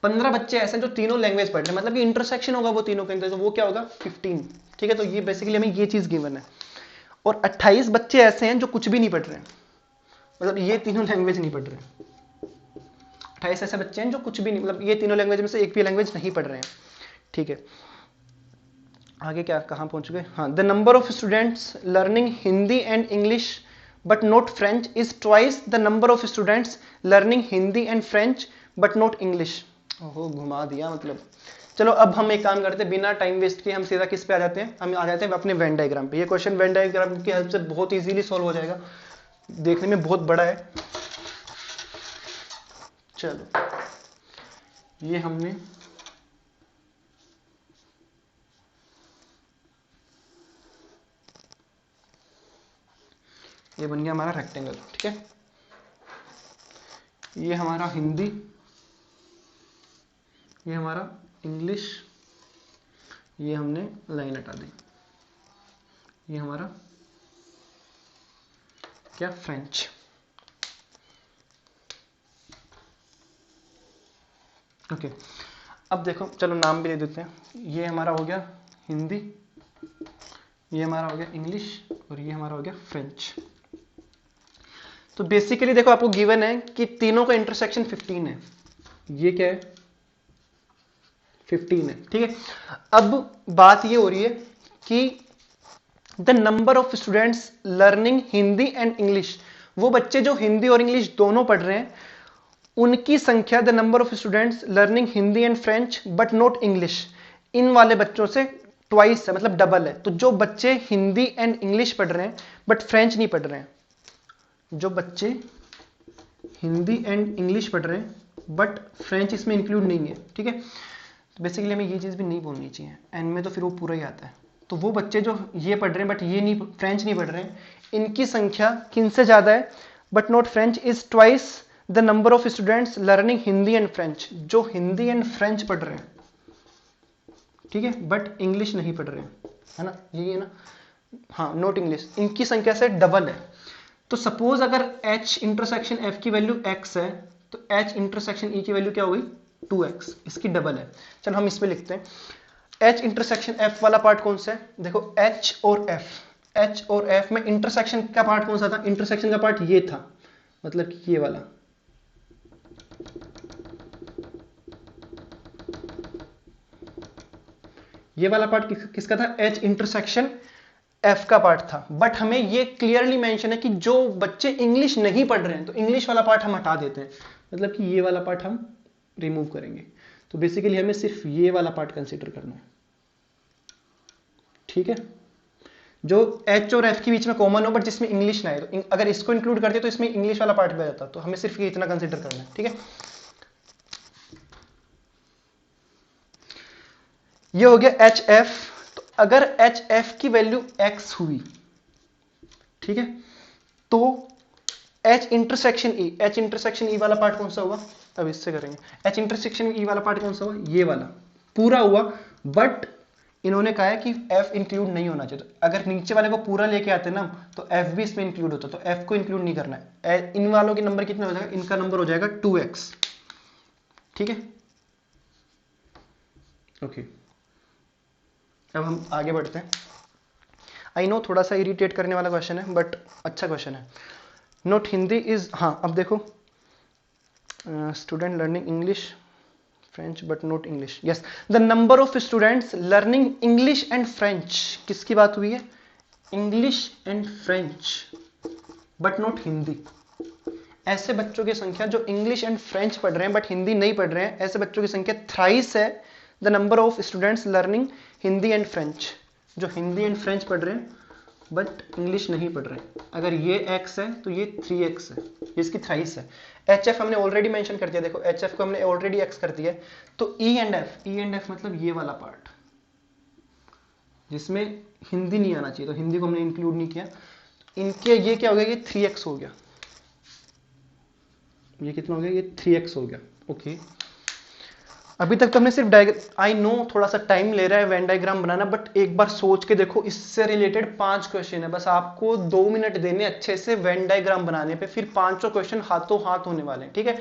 15 बच्चे ऐसे हैं जो तीनों लैंग्वेज पढ़ रहे हैं, मतलब कि इंटरसेक्शन होगा वो तीनों के अंदर, तो वो क्या होगा 15, ठीक है। तो ये बेसिकली हमें ये चीज गिवन है। और 28 बच्चे ऐसे हैं जो कुछ भी नहीं पढ़ रहे हैं, मतलब ये तीनों लैंग्वेज नहीं पढ़ रहे हैं। 28 ऐसे बच्चे हैं जो कुछ भी नहीं, मतलब ये तीनों लैंग्वेज में से एक भी लैंग्वेज नहीं पढ़ रहे हैं, ठीक है। आगे क्या, कहां पहुंच गए, हाँ, the number of students learning Hindi and English but not French is twice the number of students learning Hindi and French but not English. ओहो, घुमा दिया मतलब। चलो अब हम एक काम करते हैं, बिना टाइम वेस्ट किए हम सीधा किस पे आ जाते हैं, हम आ जाते हैं अपने वेन डायग्राम पे। ये क्वेश्चन वेन डायग्राम की हेल्प से बहुत इजीली सॉल्व हो जाएगा, देखने में बहुत बड़ा है। चलो ये हमने ये बन गया हमारा रेक्टेंगल, ठीक है। ये हमारा हिंदी, ये हमारा इंग्लिश, ये हमने लाइन हटा दी, ये हमारा क्या, फ्रेंच, ओके। अब देखो, चलो नाम भी दे देते हैं। ये हमारा हो गया हिंदी, ये हमारा हो गया इंग्लिश और ये हमारा हो गया फ्रेंच। तो बेसिकली देखो आपको गिवन है कि तीनों का इंटरसेक्शन 15 है। ये क्या है, 15 है, ठीक है। अब बात ये हो रही है कि the number of students learning Hindi and English, वो बच्चे जो हिंदी और इंग्लिश दोनों पढ़ रहे हैं उनकी संख्या, the number of students learning Hindi and French but not English, इन वाले बच्चों से ट्वाइस है, मतलब डबल है। तो जो बच्चे हिंदी एंड इंग्लिश पढ़ रहे हैं बट फ्रेंच नहीं पढ़ रहे हैं, जो बच्चे हिंदी एंड इंग्लिश पढ़ रहे हैं बट फ्रेंच इसमें इंक्लूड नहीं है, ठीक है। तो बेसिकली हमें ये चीज़ भी नहीं बोलनी चाहिए, एंड में तो फिर वो पूरा ही आता है। तो वो बच्चे जो ये पढ़ रहे हैं बट ये नहीं, फ्रेंच नहीं पढ़ रहे हैं, इनकी संख्या किन से ज़्यादा है, but not French is twice the number of students learning Hindi and French, जो हिंदी एंड फ्रेंच पढ़ रहे हैं, ठीक है, बट इंग्लिश नहीं पढ़ रहे हैं, है ना, यही है ना। हाँ नॉट इंग्लिश, इनकी संख्या से डबल है। तो सपोज अगर h इंटरसेक्शन f की वैल्यू x है तो h इंटरसेक्शन e की वैल्यू क्या होगी 2x, इसकी डबल है। चलो हम इसमें लिखते हैं h इंटरसेक्शन f वाला पार्ट कौन सा है, देखो h और f में इंटरसेक्शन का पार्ट कौन सा था, इंटरसेक्शन का पार्ट ये था, मतलब कि ये वाला। ये वाला पार्ट किसका था, h इंटरसेक्शन f का पार्ट था। बट हमें ये क्लियरली मेंशन है कि जो बच्चे इंग्लिश नहीं पढ़ रहे हैं तो इंग्लिश वाला पार्ट हम हटा देते हैं, मतलब कि ये वाला पार्ट हम रिमूव करेंगे। तो बेसिकली हमें सिर्फ ये वाला पार्ट कंसीडर करना है, ठीक है, जो h और f के बीच में कॉमन हो बट जिसमें इंग्लिश ना है। तो अगर इसको इंक्लूड करते तो इसमें इंग्लिश वाला पार्ट भी आ जाता, तो हमें सिर्फ ये इतना कंसीडर करना है, ठीक है। ये हो गया एच एफ। तो अगर एच एफ की वैल्यू x हुई, ठीक है, तो H इंटरसेक्शन E वाला पार्ट कौन सा हुआ, अब इससे करेंगे। H इंटरसेक्शन E वाला पार्ट कौन सा हुआ, ये वाला पूरा हुआ। बट इन्होंने कहा है कि F इंक्लूड नहीं होना चाहिए। तो अगर नीचे वाले को पूरा लेके आते ना तो F भी इसमें इंक्लूड होता, तो F को इंक्लूड नहीं करना है। इन वालों के नंबर कितने हो जाएगा, इनका नंबर हो जाएगा 2x, ठीक है। ओके, अब हम आगे बढ़ते हैं। आई नो थोड़ा सा इरिटेट करने वाला क्वेश्चन है बट अच्छा क्वेश्चन है। नॉट हिंदी इज, हाँ अब देखो, student learning English French but not English, yes the number of students learning English and French, किसकी बात हुई है, English and French but not Hindi. ऐसे बच्चों की संख्या जो इंग्लिश एंड फ्रेंच पढ़ रहे हैं बट हिंदी नहीं पढ़ रहे हैं, ऐसे बच्चों की संख्या थ्राइस है the number of students learning Hindi and French, जो हिंदी एंड फ्रेंच पढ़ रहे हैं बट इंग्लिश नहीं पढ़ रहे हैं। अगर ये x है तो ये 3x है, ये इसकी थ्राइस है। HF हमने ऑलरेडी मेंशन कर दिया, देखो HF को हमने ऑलरेडी x कर दिया है। तो E एंड F मतलब ये वाला पार्ट जिसमें हिंदी नहीं आना चाहिए, तो हिंदी को हमने इंक्लूड नहीं किया। इनके ये क्या हो गया, ये 3x हो गया, ये कितना हो गया, ये 3x हो गया। ओके, अभी तक तो हमने सिर्फ आई नो थोड़ा सा टाइम ले रहा है वेन डायग्राम बनाना, बट एक बार सोच के देखो, इससे रिलेटेड 5 क्वेश्चन है, बस आपको 2 मिनट देने अच्छे से वेन डायग्राम बनाने पे, फिर 5 क्वेश्चन हाथों हाथ होने वाले हैं, ठीक है,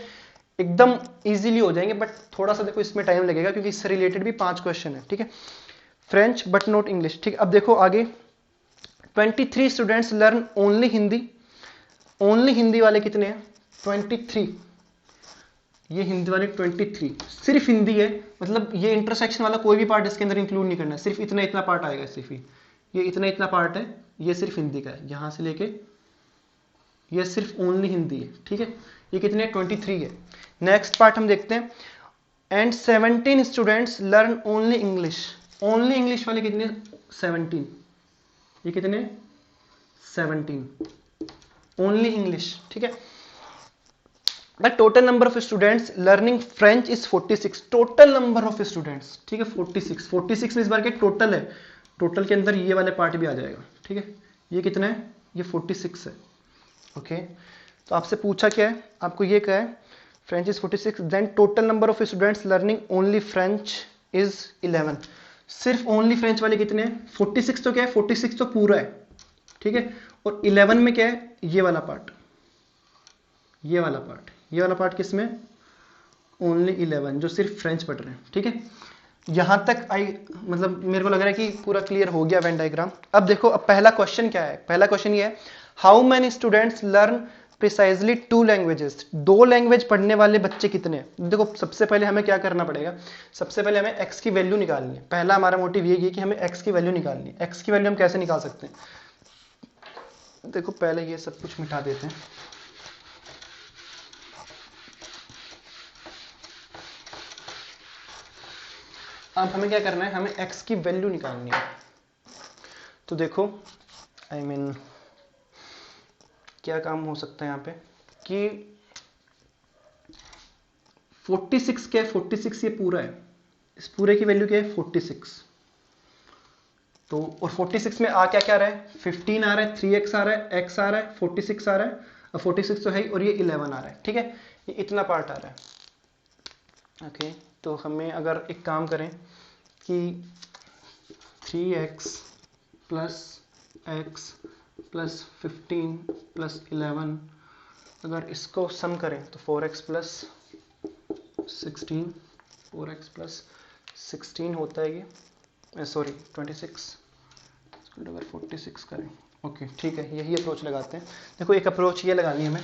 एकदम इजीली हो जाएंगे। बट थोड़ा सा देखो इसमें टाइम लगेगा क्योंकि इससे रिलेटेड भी 5 क्वेश्चन है, ठीक है। फ्रेंच बट नॉट इंग्लिश, ठीक है। अब देखो आगे, 23 students learn only Hindi, only Hindi वाले कितने हैं, 23, ये हिंदी वाले 23 सिर्फ हिंदी है, मतलब ये इंटरसेक्शन वाला कोई भी पार्ट इसके अंदर इंक्लूड नहीं करना है, सिर्फ इतना इतना पार्ट आएगा, सिर्फ ये इतना इतना पार्ट है, ये सिर्फ हिंदी का है, यहां से लेके ये सिर्फ ओनली हिंदी है, ठीक है। ये कितने 23 है। नेक्स्ट पार्ट हम देखते हैं, and 17 students learn only English, only English वाले कितने 17, ये कितने 17 ओनली इंग्लिश, ठीक है। The total number of students learning French is 46, total number of students, ठीक है 46 में इस बार के टोटल है, टोटल के अंदर ये वाले पार्ट भी आ जाएगा, ठीक है। ये कितना है, ये 46 है, ओके। तो आपसे पूछा क्या है, आपको ये क्या है, French is 46, then total number of students learning only French is 11, सिर्फ ओनली फ्रेंच वाले कितने हैं 46, तो क्या है 46 तो पूरा है, ठीक है। और 11 में क्या है, ये वाला पार्ट, ये वाला पार्ट, ये वाला पार्ट किसमें, ओनली 11 जो सिर्फ फ्रेंच पढ़ रहे हैं, ठीक है। यहां तक मतलब मेरे को लग रहा है कि पूरा क्लियर हो गया वेन डायग्राम। अब देखो, अब पहला क्वेश्चन क्या है, पहला क्वेश्चन ये है, how many students learn precisely 2 languages, 2 language पढ़ने वाले बच्चे कितने हैं। देखो सबसे पहले हमें क्या करना पड़ेगा, सबसे पहले हमें x की वैल्यू निकालनी है। पहला हमारा मोटिव ये है कि हमें x की वैल्यू निकालनी है। x की वैल्यू हम कैसे निकाल सकते हैं, देखो पहले ये सब कुछ मिटा देते हैं। अब हमें क्या करना है, हमें x की वैल्यू निकालनी है। तो देखो आई मीन क्या काम हो सकता है यहाँ पे कि 46 क्या है, 46 ये पूरा है, इस पूरे की वैल्यू क्या है 46। तो और 46 में आ क्या क्या रहा है, 15 आ रहा है, 3x आ रहा है, x आ रहा है, 46 आ रहा है, और 46 तो है ही, और ये 11 आ रहा है, ठीक है। ये इतना पार्ट आ रहा है, ओके। तो हमें अगर एक काम करें कि 3x plus x plus 15 plus 11, अगर इसको सम करें तो 4x प्लस 16, 4x प्लस 16 होता है ये, सॉरी 26, अगर 46 करें, ओके ठीक है, यही अप्रोच लगाते हैं। देखो एक अप्रोच ये लगानी है हमें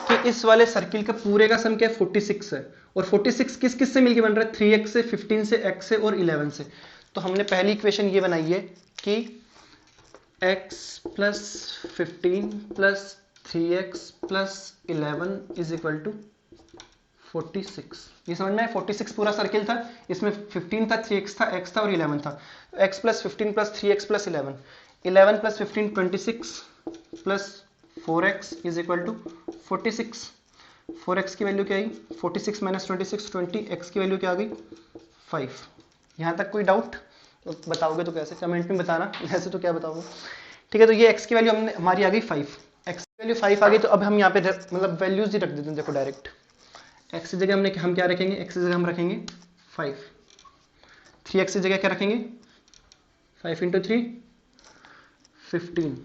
कि इस वाले सर्किल का पूरे का सम क्या है 46 है, और 46 किस किस से मिलके बन रहा है 3x से, 15 से, x से और 11 से। तो हमने पहली इक्वेशन ये बनाई है कि x plus 15 plus 3x plus 11 is equal to 46। ये समझ में आया, 46 पूरा सर्किल था, इसमें 15 था, 3x था, x था और 11 था। x plus 15 plus 3x plus 11, 11 plus 15 26 plus 4x is equal to 46। 4x की वैल्यू क्या आई 46 माइनस 26 20, x की वैल्यू क्या आ गई 5। यहाँ तक कोई डाउट? तो बताओगे तो कैसे, कमेंट में बताना, ऐसे तो क्या बताओगे। ठीक है, तो ये x की वैल्यू हमने हमारी आ गई 5, x की वैल्यू 5 आ गई। तो अब हम यहाँ पे मतलब वैल्यूज ही रख देते हैं, देखो डायरेक्ट x की जगह हम क्या रखेंगे, x की जगह हम रखेंगे 5, 3x की जगह क्या रखेंगे 5 इंटू 3 15।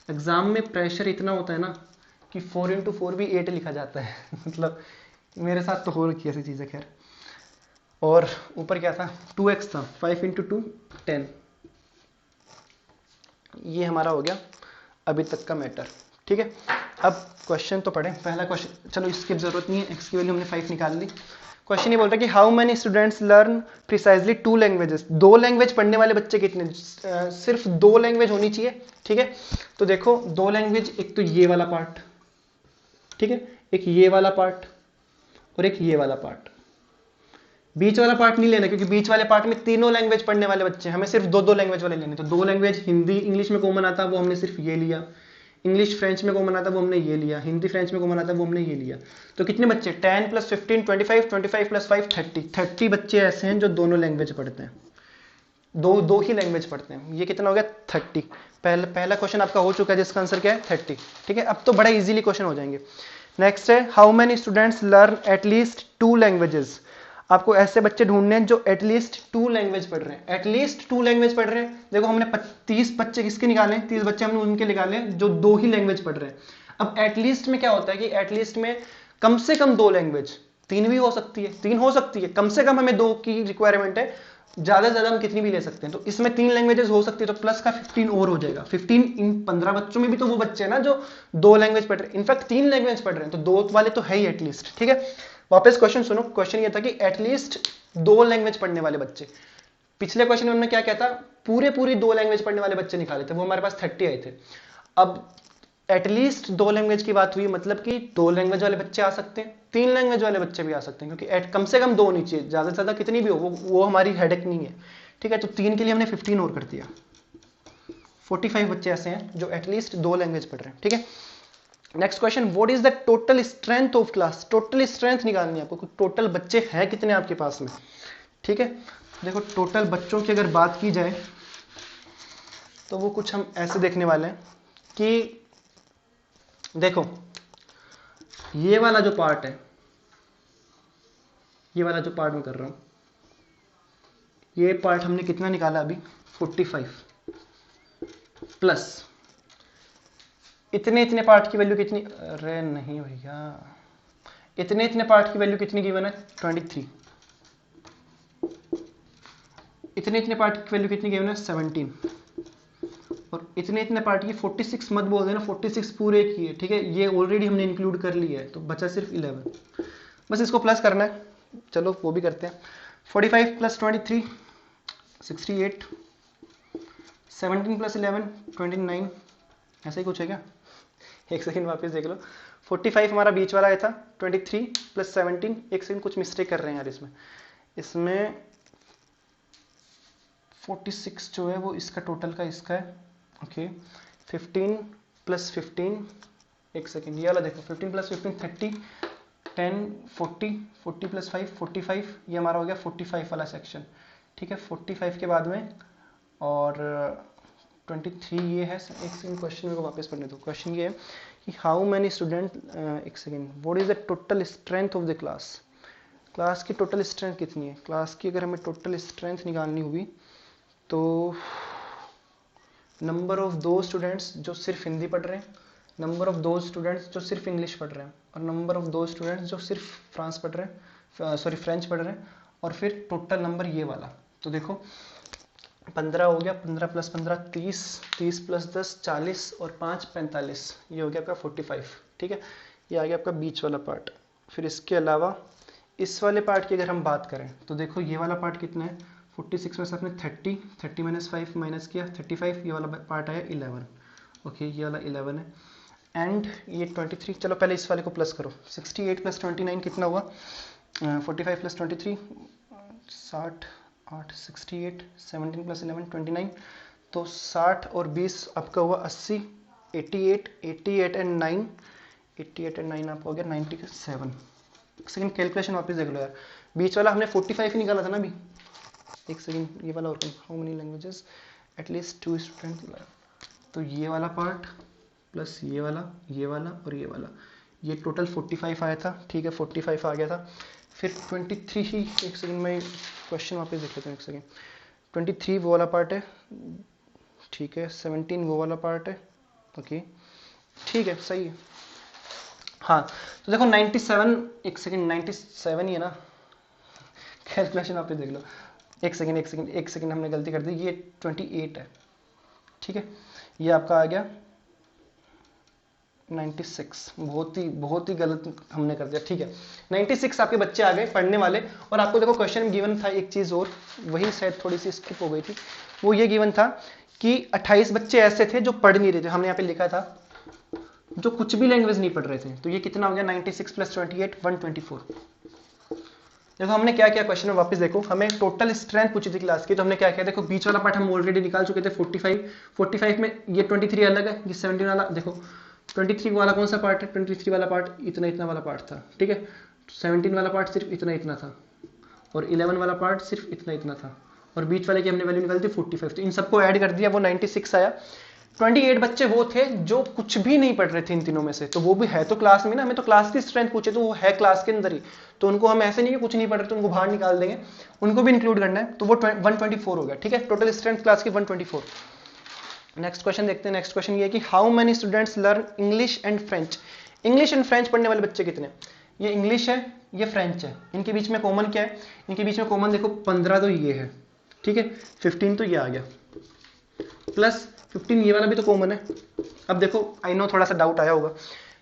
एग्जाम में प्रेशर इतना होता है ना कि 4 इंटू 4 भी 8 लिखा जाता है मतलब मेरे साथ तो हो रखी है ऐसी चीज़ें खैर। और ऊपर क्या था 2x था, 5 इंटू 2 10। ये हमारा हो गया अभी तक का मैटर। ठीक है, अब क्वेश्चन तो पढ़े। पहला क्वेश्चन, चलो इसकी जरूरत नहीं है, x की वैल्यू हमने 5 निकाल ली। क्वेश्चन ये बोल रहा है कि how many students learn precisely 2 languages. 2 language पढ़ने वाले बच्चे कितने, सिर्फ 2 लैंग्वेज होनी चाहिए। ठीक है, तो देखो 2 लैंग्वेज, एक तो ये वाला पार्ट, ठीक है, एक ये वाला पार्ट और एक ये वाला पार्ट। बीच वाला पार्ट नहीं लेना, क्योंकि बीच वाले पार्ट में तीनों लैंग्वेज पढ़ने वाले बच्चे, हमें सिर्फ 2 लैंग्वेज वाले लेने। तो 2 लैंग्वेज, हिंदी इंग्लिश में कॉमन आता है वो हमने सिर्फ ये लिया, इंग्लिश फ्रेंच में कॉमन आता है वो हमने ये लिया, हिंदी फ्रेंच में कॉमन आता है वो हमने ये लिया। तो कितने बच्चे 10 प्लस 15 25, 25 प्लस 5 30 बच्चे ऐसे हैं जो दोनों लैंग्वेज पढ़ते हैं, दो ही लैंग्वेज पढ़ते हैं। ये कितना हो गया 30। पहला क्वेश्चन आपका हो चुका है जिसका आंसर क्या है 30। ठीक है, अब तो बड़ा इजीली क्वेश्चन हो जाएंगे। नेक्स्ट है how many students learn at least 2 languages. आपको ऐसे बच्चे ढूंढने हैं जो एटलीस्ट 2 लैंग्वेज पढ़ रहे हैं, एटलीस्ट 2 लैंग्वेज पढ़ रहे हैं। देखो हमने 30 बच्चे किसके निकाले, 30 बच्चे हमने उनके निकाले जो 2 ही लैंग्वेज पढ़ रहे हैं। अब एटलीस्ट में क्या होता है कि एटलीस्ट में कम से कम 2 लैंग्वेज, 3 भी हो सकती है, 3 हो सकती है, कम से कम हमें 2 की रिक्वायरमेंट है, ज्यादा से ज्यादा हम कितनी भी ले सकते हैं। तो इसमें 3 लैंग्वेजेस हो सकती है, तो प्लस का 15 और हो जाएगा। 15 इन 15 बच्चों में भी तो वो बच्चे हैं ना जो 2 लैंग्वेज पढ़ रहे हैं, इनफैक्ट 3 लैंग्वेज पढ़ रहे हैं, तो 2 वाले तो है ही एटलीस्ट। ठीक है, वापस क्वेश्चन सुनो। क्वेश्चन ये था कि एटलीस्ट 2 लैंग्वेज पढ़ने वाले बच्चे। पिछले क्वेश्चन में हमने क्या कहता, पूरे 2 लैंग्वेज पढ़ने वाले बच्चे निकाले थे, वो हमारे पास 30 आए थे। अब एटलीस्ट 2 लैंग्वेज की बात हुई, मतलब कि 2 लैंग्वेज वाले बच्चे आ सकते हैं, 3 लैंग्वेज वाले बच्चे भी आ सकते हैं, क्योंकि कम से कम 2 होनी चाहिए, ज्यादा से ज्यादा कितनी भी हो वो हमारी हेडेक नहीं है। ठीक है, तो 3 के लिए हमने 15 और कर दिया, 45 बच्चे ऐसे हैं जो एटलीस्ट 2 लैंग्वेज पढ़ रहे हैं। ठीक है, next question, what is the total strength of class. Total strength निकालनी है आपको, टोटल बच्चे हैं कितने आपके पास में। ठीक है, देखो टोटल बच्चों की अगर बात की जाए तो वो कुछ हम ऐसे देखने वाले हैं कि देखो ये वाला जो पार्ट है, ये वाला जो पार्ट मैं कर रहा हूं, ये पार्ट हमने कितना निकाला अभी 45 प्लस इतने पार्ट की वैल्यू कितनी, अरे नहीं भैया, इतने पार्ट की वैल्यू कितनी गिवन है 23, इतने पार्ट की वैल्यू कितनी गिवन है 17, और इतने पार्ट की 46 मत बोल देना, 46 पूरे की है। ठीक है, ये ऑलरेडी हमने इंक्लूड कर लिया है, तो बचा सिर्फ 11, बस इसको प्लस करना है। चलो वो भी करते हैं। 45 प्लस 23 68, 17 प्लस 11 29, ऐसा ही कुछ है क्या, एक सेकंड वापस देख लो। 45 हमारा बीच वाला आया था, 23 प्लस 17, एक सेकंड कुछ मिस्टेक कर रहे हैं यार इसमें 46 जो है वो इसका टोटल का इसका है, ओके। 15 प्लस 15, एक सेकंड ये वाला देखो, 15 प्लस 15 30, 10 40, 40 प्लस 5 45, ये हमारा हो गया 45 वाला सेक्शन। ठीक है, 45 के बाद में और 23 ये है। एक सेकंड क्वेश्चन को वापस पढ़ने दो। क्वेश्चन ये है कि हाउ मैनी स्टूडेंट, एक second, what is the total strength of the class. Class की टोटल स्ट्रेंथ कितनी है, क्लास की अगर हमें टोटल स्ट्रेंथ निकालनी होगी तो नंबर ऑफ दो स्टूडेंट्स जो सिर्फ हिंदी पढ़ रहे हैं, नंबर ऑफ दो स्टूडेंट्स जो सिर्फ इंग्लिश पढ़ रहे हैं, और नंबर ऑफ दो स्टूडेंट्स जो सिर्फ फ्रांस पढ़ रहे हैं, सॉरी फ्रेंच पढ़ रहे हैं, और फिर टोटल नंबर ये वाला। तो देखो 15 हो गया, 15 प्लस 15 30, 30 प्लस 10 40, और 5 45, ये हो गया आपका 45। ठीक है, ये आ गया आपका बीच वाला पार्ट। फिर इसके अलावा इस वाले पार्ट की अगर हम बात करें तो देखो ये वाला पार्ट कितना है, 46 में से आपने 30 माइनस 5 माइनस किया 35, ये वाला पार्ट आया 11। ओके, ये वाला 11 है। एंड ये 23, चलो पहले इस वाले को प्लस करो, 68 प्लस 29 कितना हुआ, 45 प्लस 23 60, 8 68, 17 प्लस 11 29, तो 60 और 20 आपका हुआ 80, 88, 88 एंड 9, 88 एंड 9 आपका हो गया 97। सेकंड कैलकुलेशन वापस देख लो यार, बीच वाला हमने 45 ही निकाला था ना अभी। एक सेकंड, ये वाला open, how many languages at least 2 student, तो ये वाला पार्ट प्लस ये वाला और ये वाला, ये टोटल 45 आया था। ठीक है, 45 आ गया था। फिर 23 ही, एक सेकंड में क्वेश्चन वापस देख लेते हैं, एक सेकंड। 23 वो वाला पार्ट है, ठीक है, 17 वो वाला पार्ट है। ओके, ठीक है, सही है। हाँ, तो देखो 97, एक सेकंड 97 ही है ना, कैलकुलेशन वापस देख लो। एक सेकंड हमने गलती कर दी, ये 28 है। ठीक है, ये आपका आ गया 96, बहुत ही गलत हमने कर दिया। ठीक है, 96 आपके बच्चे आ गए पढ़ने वाले। और आपको देखो क्वेश्चन में गिवन था एक चीज और, वही शायद थोड़ी सी स्किप हो गई थी, वो ये गिवन था कि 28 बच्चे ऐसे थे जो पढ़ नहीं रहे थे। हमने यहाँ पे लिखा था जो कुछ भी लैंग्वेज नहीं पढ़ रहे थे। तो ये कितना हो गया, 96 प्लस 28 124। देखो हमने क्या किया, क्वेश्चन में वापस देखो, हमें टोटल स्ट्रेंथ पूछी थी क्लास की, तो हमने क्या किया, देखो बीच वाला पार्ट हम ऑलरेडी निकाल चुके थे 45 में ये 23 अलग है, ये 17 वाला, देखो 23 वाला कौन सा पार्ट है, 23 वाला पार्ट इतना वाला पार्ट था। ठीक है, 17 वाला पार्ट सिर्फ इतना था, और 11 वाला पार्ट सिर्फ इतना था, और बीच वाले की हमने वैल्यू निकाली थी 45। तो इन सबको ऐड कर दिया, वो 96 आया। 28 बच्चे वो थे जो कुछ भी नहीं पढ़ रहे थे इन तीनों में से, तो वो भी है तो क्लास में ना, हमें तो क्लास की स्ट्रेंथ पूछे तो वो है क्लास के अंदर ही, तो उनको हम ऐसे नहीं कि कुछ नहीं पढ़ रहे तो उनको बाहर निकाल देंगे, उनको भी इंक्लूड करना है। तो वो 124 हो गया। ठीक है, टोटल स्ट्रेंथ क्लास की 124। नेक्स्ट क्वेश्चन देखते हैं। नेक्स्ट क्वेश्चन ये है कि how many students learn English and French. English and French पढ़ने वाले बच्चे कितने, ये इंग्लिश है ये फ्रेंच है, इनके बीच में कॉमन क्या है, इनके बीच में कॉमन देखो 15 तो ये है। ठीक है, 15 तो ये आ गया, प्लस 15 ये वाला भी तो कॉमन है। अब देखो आई नो थोड़ा सा डाउट आया होगा,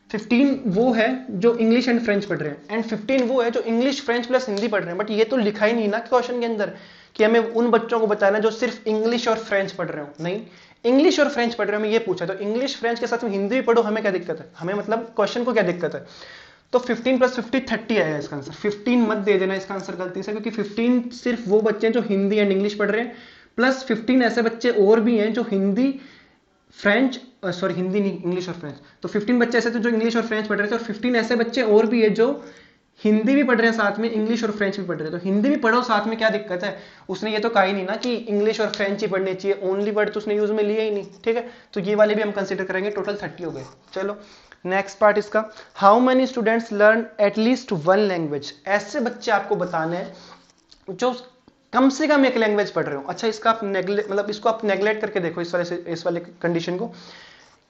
15 वो है जो इंग्लिश एंड फ्रेंच पढ़ रहे हैं, एंड 15 वो है जो इंग्लिश फ्रेंच प्लस हिंदी पढ़ रहे हैं। बट ये तो लिखा ही नहीं ना क्वेश्चन के अंदर कि हमें उन बच्चों को बताना जो सिर्फ इंग्लिश और फ्रेंच पढ़ रहे हो। नहीं, इंग्लिश और फ्रेंच पढ़ रहे हो, हमें ये पूछा, तो इंग्लिश फ्रेंच के साथ में हिंदी भी पढ़ो, हमें क्या दिक्कत है, हमें मतलब क्वेश्चन को क्या दिक्कत है। तो 15 प्लस 50 30 आएगा इसका आंसर। 15 मत दे देना इसका आंसर गलती से, क्योंकि 15 सिर्फ वो बच्चे हैं जो हिंदी एंड इंग्लिश पढ़ रहे हैं, प्लस 15 ऐसे बच्चे और भी हैं जो हिंदी फ्रेंच, सॉरी हिंदी नहीं, इंग्लिश और फ्रेंच। तो 15 बच्चे ऐसे थे जो इंग्लिश और फ्रेंच पढ़ रहे थे, और 15 ऐसे बच्चे और भी है जो हिंदी भी पढ़ रहे हैं साथ में, इंग्लिश और फ्रेंच भी पढ़ रहे हैं। तो हिंदी भी पढ़ो साथ में, क्या दिक्कत है। उसने ये तो कहा ही नहीं ना कि इंग्लिश और फ्रेंच ही पढ़नी चाहिए, ओनली वर्ड तो उसने यूज में लिया ही नहीं। ठीक है, तो ये वाले भी हम कंसिडर करेंगे। टोटल 30 हो गए। चलो नेक्स्ट पार्ट इसका, how many students learn at least 1 language. ऐसे बच्चे आपको बताने हैं जो कम से कम एक लैंग्वेज पढ़ रहे हो। अच्छा, इसका आप मतलब इसको आप नेग्लेक्ट करके देखो, इस वाले कंडीशन को,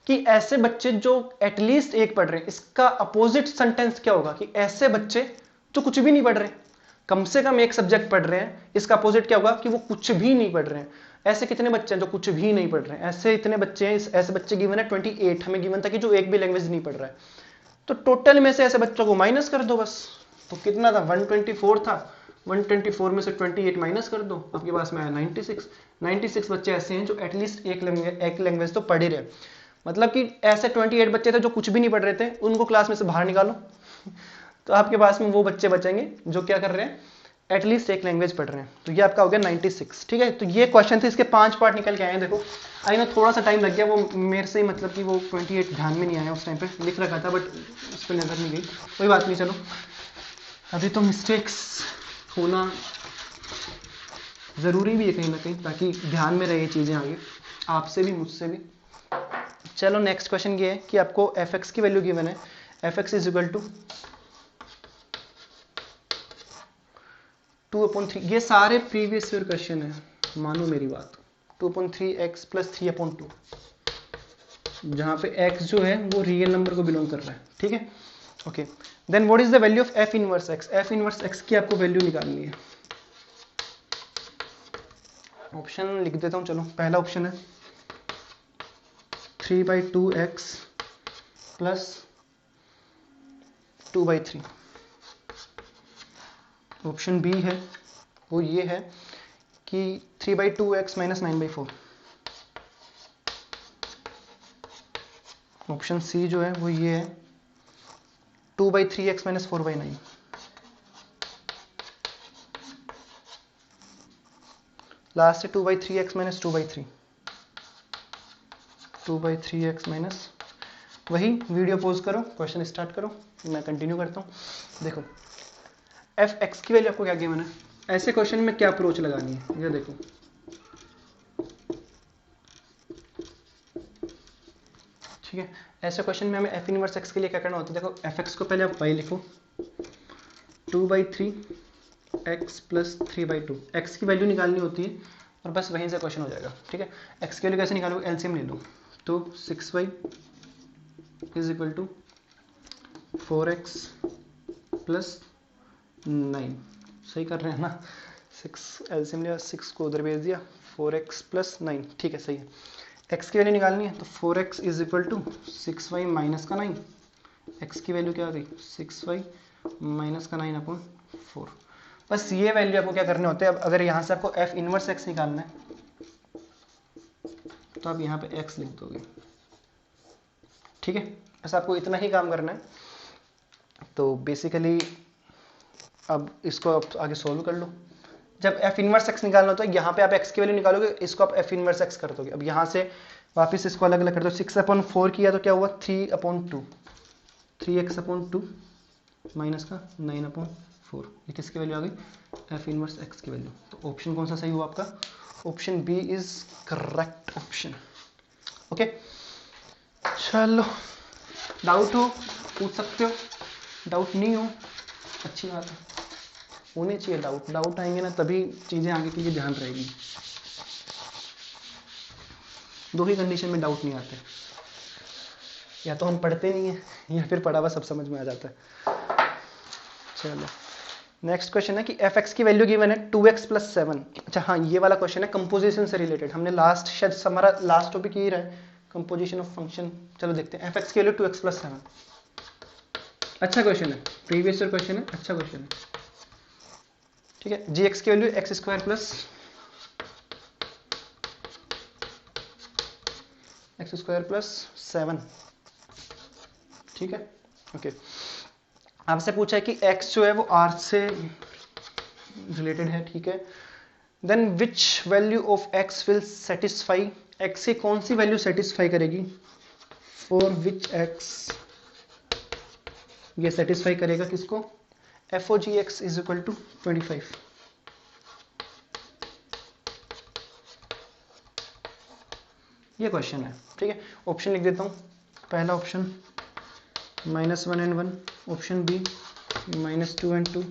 कि ऐसे बच्चे जो एटलीस्ट एक पढ़ रहे हैं। इसका अपोजिट सेंटेंस क्या होगा, कि ऐसे बच्चे जो कुछ भी नहीं पढ़ रहे, कम से कम एक सब्जेक्ट पढ़ रहे हैं। इसका अपोजिट क्या होगा, कि वो कुछ भी नहीं पढ़ रहे हैं। ऐसे कितने बच्चे हैं जो कुछ भी नहीं पढ़ रहे हैं, ऐसे इतने बच्चे हैं। ऐसे बच्चे गिवन है 28, हमें गिवन था कि जो एक भी लैंग्वेज नहीं पढ़ रहा है। तो टोटल में से ऐसे बच्चों को माइनस कर दो बस। तो कितना था, 124 था, 124 में से 28 माइनस कर दो, आपके पास में आया 96 बच्चे ऐसे हैं जो एटलीस्ट एक लैंग्वेज तो पढ़ ही रहे। मतलब कि ऐसे 28 बच्चे थे जो कुछ भी नहीं पढ़ रहे थे, उनको क्लास में से बाहर निकालो तो आपके पास में वो बच्चे बचेंगे जो क्या कर रहे हैं, एटलीस्ट एक लैंग्वेज पढ़ रहे हैं। तो ये आपका हो गया 96। ठीक है, तो ये क्वेश्चन थे, इसके 5 पार्ट निकल के आए हैं। देखो आई नो थोड़ा सा टाइम लग गया, वो मेरे से मतलब कि वो 28 ध्यान में नहीं आया, उस टाइम पे लिख रखा था बट उस पर नजर नहीं गई। कोई बात नहीं, चलो अभी तो मिस्टेक्स होना ज़रूरी भी है कहीं ना कहीं, ताकि ध्यान में रहे चीज़ें आगे, आपसे भी मुझसे भी। चलो नेक्स्ट क्वेश्चन ये है कि आपको f(x) की वैल्यू गिवन है, f(x) इज इक्वल टू 2/3। ये सारे प्रीवियस ईयर क्वेश्चन है, मानो मेरी बात। 2/3x प्लस 3/2, जहाँ पे x जो है वो रियल नंबर को बिलोंग कर रहा है, ठीक है। Okay, then what is the value of f inverse x? f inverse x की आपको वैल्यू निकालनी है। ऑप्शन लिख देता हूँ, चलो। पहला ऑप्शन है 3/2x प्लस 2/3। ऑप्शन बी है वो ये है कि 3/2x माइनस 9/4। ऑप्शन सी जो है वो ये है 2/3x माइनस 4/9। लास्ट है 2/3x माइनस 2/3, 2/3x माइनस। वही वीडियो पॉज करो, क्वेश्चन स्टार्ट करो, मैं कंटिन्यू करता हूँ। देखो एफ एक्स की वैल्यू आपको क्या गिवन है, ऐसे क्वेश्चन में क्या अप्रोच लगानी है, ये देखो। ठीक है, ऐसे क्वेश्चन में हमें एफ इनवर्स एक्स के लिए क्या करना होता है, देखो एफ एक्स को पहले आप वाई लिखो, 2/3x प्लस 3/2, एक्स की वैल्यू निकालनी होती है और बस वहीं से क्वेश्चन हो जाएगा। ठीक है, एक्स की वैल्यू कैसे निकालोगे, एलसीएम ले लो, तो 6y is equal to 4x plus 9। सही कर रहे हैं ना, 6 एलसीएम लिया, 6 को उधर भेज दिया, 4x प्लस 9। ठीक है, सही है। x की वैल्यू निकालनी है, तो 4x is equal to 6y minus का 9। x की वैल्यू क्या आ गई, 6y माइनस का 9/4। बस ये वैल्यू आपको क्या करने होते हैं। अब अगर यहाँ से आपको f इनवर्स x निकालना है तो आप यहाँ पे x लिख दोगे। ठीक है, बस आपको इतना ही काम करना है। तो बेसिकली अब इसको आप आगे सोल्व कर लो। जब f इनवर्स x निकालना हो तो यहाँ पे आप x की वैल्यू निकालोगे, इसको आप f इनवर्स x कर दोगे। अब यहाँ से वापस इसको अलग अलग कर दो, 6/4 किया तो क्या हुआ 3/2, 3x/2 माइनस का 9/4। ये किसकी वैल्यू आ गई, f इनवर्स x की वैल्यू। तो ऑप्शन कौन सा सही हुआ आपका, option B is correct option. Okay, चलो डाउट हो पूछ सकते हो, डाउट नहीं हो अच्छी बात है, होने चाहिए डाउट। डाउट आएंगे ना तभी चीजें आगे के लिए ध्यान रहेगी। दो ही कंडीशन में डाउट नहीं आते, या तो हम पढ़ते नहीं है या फिर पढ़ा हुआ सब समझ में आ जाता है। चलो नेक्स्ट क्वेश्चन है कि एफ एक्स की वैल्यू गिवन है 2x प्लस 7। अच्छा हाँ, ये वाला क्वेश्चन है कंपोजिशन से रिलेटेड। हमने लास्ट शायद हमारा लास्ट टॉपिक ये रहा है, कंपोजिशन ऑफ फंक्शन। चलो देखते हैं, एफ एक्स की वैल्यू 2x प्लस 7। अच्छा क्वेश्चन है, प्रीवियस ईयर क्वेश्चन है, अच्छा क्वेश्चन है। ठीक है, जी एक्स की value x² plus x² plus 7। ठीक है, ओके। आपसे पूछा है कि x जो है वो r से रिलेटेड है। ठीक है, then which value of x will satisfy, x की कौन सी वैल्यू सेटिस्फाई करेगी, फॉर विच x ये सेटिस्फाई करेगा किसको, F O G X is equal to 25। ये क्वेश्चन है। ठीक है, ऑप्शन लिख देता हूँ। पहला option -1 and 1, option B -2 and 2,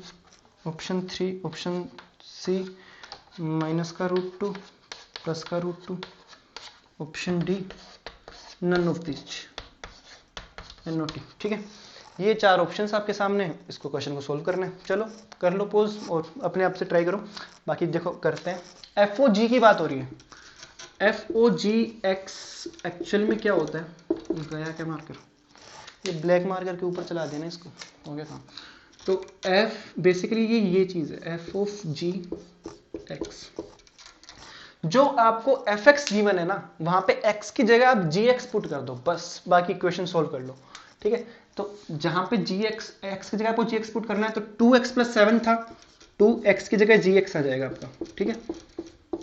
option 3, option C -√2 plus का √2, option D none of this and not. ठीक है, ये 4 ऑप्शंस आपके सामने हैं, इसको क्वेश्चन को सोल्व करना है। चलो कर लो पॉज और अपने आप से ट्राई करो। बाकी देखो करते हैं, एफ ओ जी की बात हो रही है। F O G x actual में क्या होता है, गया क्या मार्कर, ये ब्लैक मार्कर के ऊपर चला देना, इसको हो गया काम। तो एफ बेसिकली ये चीज है, एफ ऑफ जी एक्स। जो आपको एफ एक्स गिवन है ना, वहां पे एक्स की जगह आप जी एक्स पुट कर दो, बस बाकी इक्वेशन सोल्व कर लो। ठीक है, तो जहां पे जी एक्स एक्स की जगह आपको जी एक्स पुट करना है, तो 2x प्लस 7 था, 2x की जगह जी एक्स आ जाएगा आपका। ठीक है,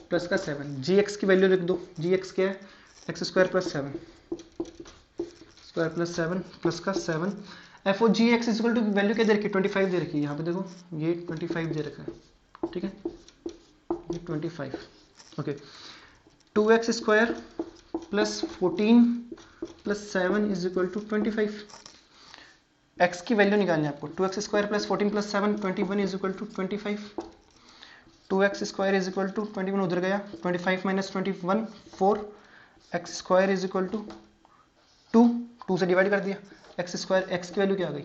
प्लस का 7, जी एक्स की वैल्यू लिख दो, जी एक्स क्या है, x² plus 7, square plus 7 plus का 7। F O G X equal to value क्या दे रखी है, 25 दे रखी है। यहाँ पे देखो ये 25 दे रखा है। ठीक है, ये 25। Okay, 2x² plus 14 plus 7 is equal to 25। X की वैल्यू निकालनी है आपको, 2x² plus 14 plus 7 21 is equal to 25। 2x square is equal to 21 उधर गया, 25 minus 21 4, x square is equal to 2 से डिवाइड कर दिया, एक्स स्क्वायर एक्स की वैल्यू क्या आ गई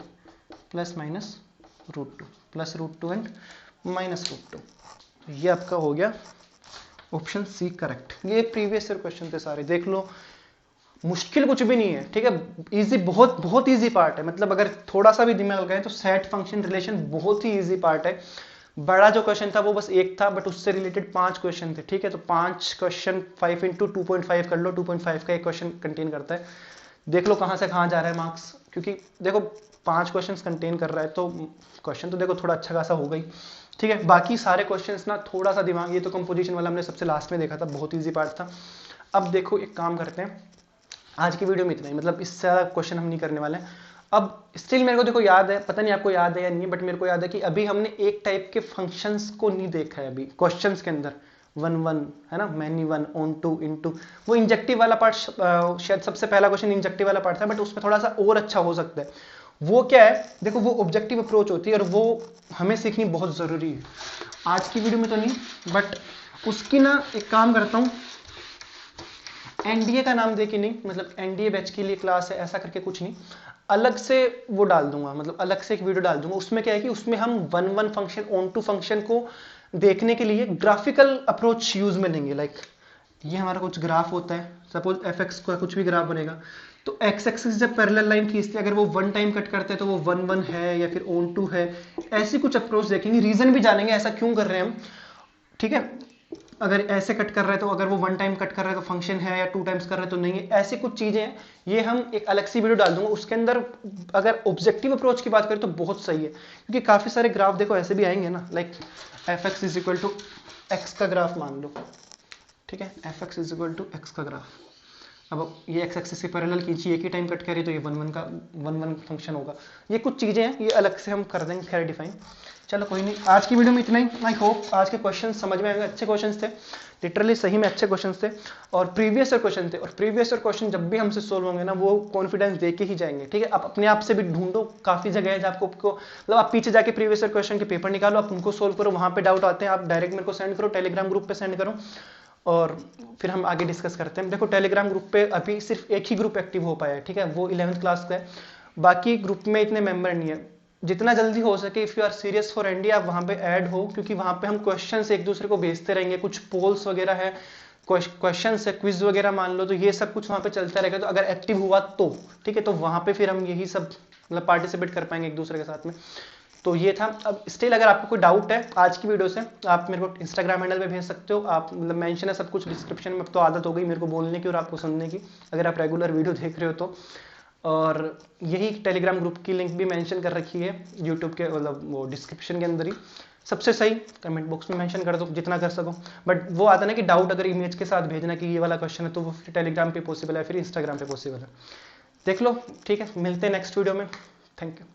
plus minus root two, plus root two and minus root to. ये आपका हो गया ऑप्शन सी करेक्ट। ये प्रीवियस ईयर क्वेश्चन थे सारे, देख लो, मुश्किल कुछ भी नहीं है, ठीक है, इजी, बहुत बहुत इजी पार्ट है। मतलब अगर थोड़ा सा भी दिमाग लगाए तो सेट फंक्शन रिलेशन बहुत ही इजी पार्ट है। बड़ा जो क्वेश्चन था वो बस एक था, बट उससे रिलेटेड 5 क्वेश्चन थे, ठीक है। तो 5 क्वेश्चन 5 इंटू 2.5 कर लो, 2.5 का एक क्वेश्चन कंटेन करता है। देख लो कहां से कहां जा रहा है मार्क्स, क्योंकि देखो 5 क्वेश्चंस कंटेन कर रहा है तो क्वेश्चन तो देखो थोड़ा अच्छा खासा होगा ही, ठीक है। बाकी सारे क्वेश्चंस ना थोड़ा सा दिमाग, ये तो कंपोजिशन वाला हमने सबसे लास्ट में देखा था, बहुत इजी पार्ट था। अब देखो एक काम करते हैं, आज की वीडियो में इतना ही, मतलब इससे ज़्यादा क्वेश्चन हम नहीं करने वाले हैं। अब स्टिल मेरे को देखो याद है, पता नहीं आपको याद है या नहीं, बट मेरे को याद है कि अभी हमने एक टाइप के फंक्शंस को नहीं देखा है अभी क्वेश्चंस के अंदर, 1 1 है ना, मैनी 1 ऑन 2 इनटू, वो इंजेक्टिव वाला पार्ट, शायद सबसे पहला क्वेश्चन इंजेक्टिव वाला पार्ट था, बट उसमें थोड़ा सा और अच्छा हो सकता है। वो क्या है, देखो वो ऑब्जेक्टिव अप्रोच होती है और वो हमें सीखनी बहुत जरूरी है। आज की वीडियो में तो नहीं, बट उसकी ना एक काम करता हूं, एनडीए का नाम दे के नहीं, मतलब एनडीए बैच के लिए क्लास है ऐसा करके कुछ नहीं, अलग से वो डाल दूंगा, मतलब अलग से एक वीडियो डाल दूंगा। उसमें क्या है कि उसमें हम 1 1 फंक्शन ऑन टू फंक्शन को देखने के लिए ग्राफिकल अप्रोच यूज में लेंगे। लाइक ये हमारा कुछ ग्राफ होता है, सपोज एफ एक्स का कुछ भी ग्राफ बनेगा, तो एक्स एक्सिस जब पैरेलल लाइन खींचते हैं, अगर वो 1 टाइम कट करते हैं तो वो 1 1 है या फिर ऑन टू है, ऐसी कुछ अप्रोच देखेंगे, रीजन भी जानेंगे ऐसा क्यों कर रहे हैं हम, ठीक है। अगर ऐसे कट कर रहा है तो अगर वो 1 टाइम कट कर रहा है तो फंक्शन है, या 2 टाइम्स कर रहा है तो नहीं है, ऐसी कुछ चीजें हैं। ये हम एक अलग सी वीडियो डाल दूंगा, उसके अंदर अगर ऑब्जेक्टिव अप्रोच की बात करें तो बहुत सही है, क्योंकि काफी सारे ग्राफ देखो ऐसे भी आएंगे ना, like f x is equal to x का ग्राफ मान लो, ठीक है, f x is equal to x का ग्राफ। अब ये एक्स एक्सिस से पैरेलल खींची, एक ही टाइम कट करी तो ये 1 1 का 1 1 फंक्शन होगा। ये कुछ चीजें हैं, ये अलग से हम कर देंगे खैर डिफाइन। चलो कोई नहीं, आज की वीडियो में इतना ही। आई होप आज के क्वेश्चन समझ में आएंगे, अच्छे क्वेश्चन थे, लिटरली सही में अच्छे क्वेश्चन थे, और प्रीवियस ईयर क्वेश्चन थे। और प्रीवियस ईयर क्वेश्चन जब भी हमसे सोल्व होंगे ना, वो कॉन्फिडेंस दे के ही जाएंगे, ठीक है। आप अपने आप से भी ढूंढो, काफी जगह है आपको, मतलब आप पीछे जाके प्रीवियस ईयर क्वेश्चन के पेपर निकालो, आप उनको सोल्व करो, वहां पे डाउट आते हैं आप डायरेक्ट मेरे को सेंड करो, टेलीग्राम ग्रुप पे सेंड करो, और फिर हम आगे डिस्कस करते हैं। देखो टेलीग्राम ग्रुप पे अभी सिर्फ एक ही ग्रुप एक्टिव हो पाया है, ठीक है, वो 11th क्लास का है, बाकी ग्रुप में इतने मेंबर नहीं है। जितना जल्दी हो सके, if you are serious for India, आप वहां पे ऐड हो, क्योंकि वहां पे हम क्वेश्चंस एक दूसरे को भेजते रहेंगे, कुछ पोल्स वगैरह है, क्वेश्चन है, क्विज वगैरह मान लो, तो ये सब कुछ वहां पे चलता रहेगा। तो अगर एक्टिव हुआ तो ठीक है, तो वहां पे फिर हम यही सब मतलब पार्टिसिपेट कर पाएंगे एक दूसरे के साथ में। तो ये था। अब स्टिल अगर आपको कोई डाउट है आज की वीडियो से, आप मेरे को इंस्टाग्राम हैंडल पे भेज सकते हो, आप मतलब मेंशन है सब कुछ डिस्क्रिप्शन में। अब तो आदत हो गई मेरे को बोलने की और आपको सुनने की, अगर आप रेगुलर वीडियो देख रहे हो तो। और यही टेलीग्राम ग्रुप की लिंक भी मेंशन कर रखी है यूट्यूब के मतलब वो डिस्क्रिप्शन के अंदर ही। सबसे सही कमेंट बॉक्स में मेंशन कर दो जितना कर सको, बट वो आता है ना कि डाउट अगर इमेज के साथ भेजना कि ये वाला क्वेश्चन है, तो वो फिर टेलीग्राम पे पॉसिबल है, फिर इंस्टाग्राम पे पॉसिबल है। देख लो, ठीक है, मिलते हैं नेक्स्ट वीडियो में। Thank you.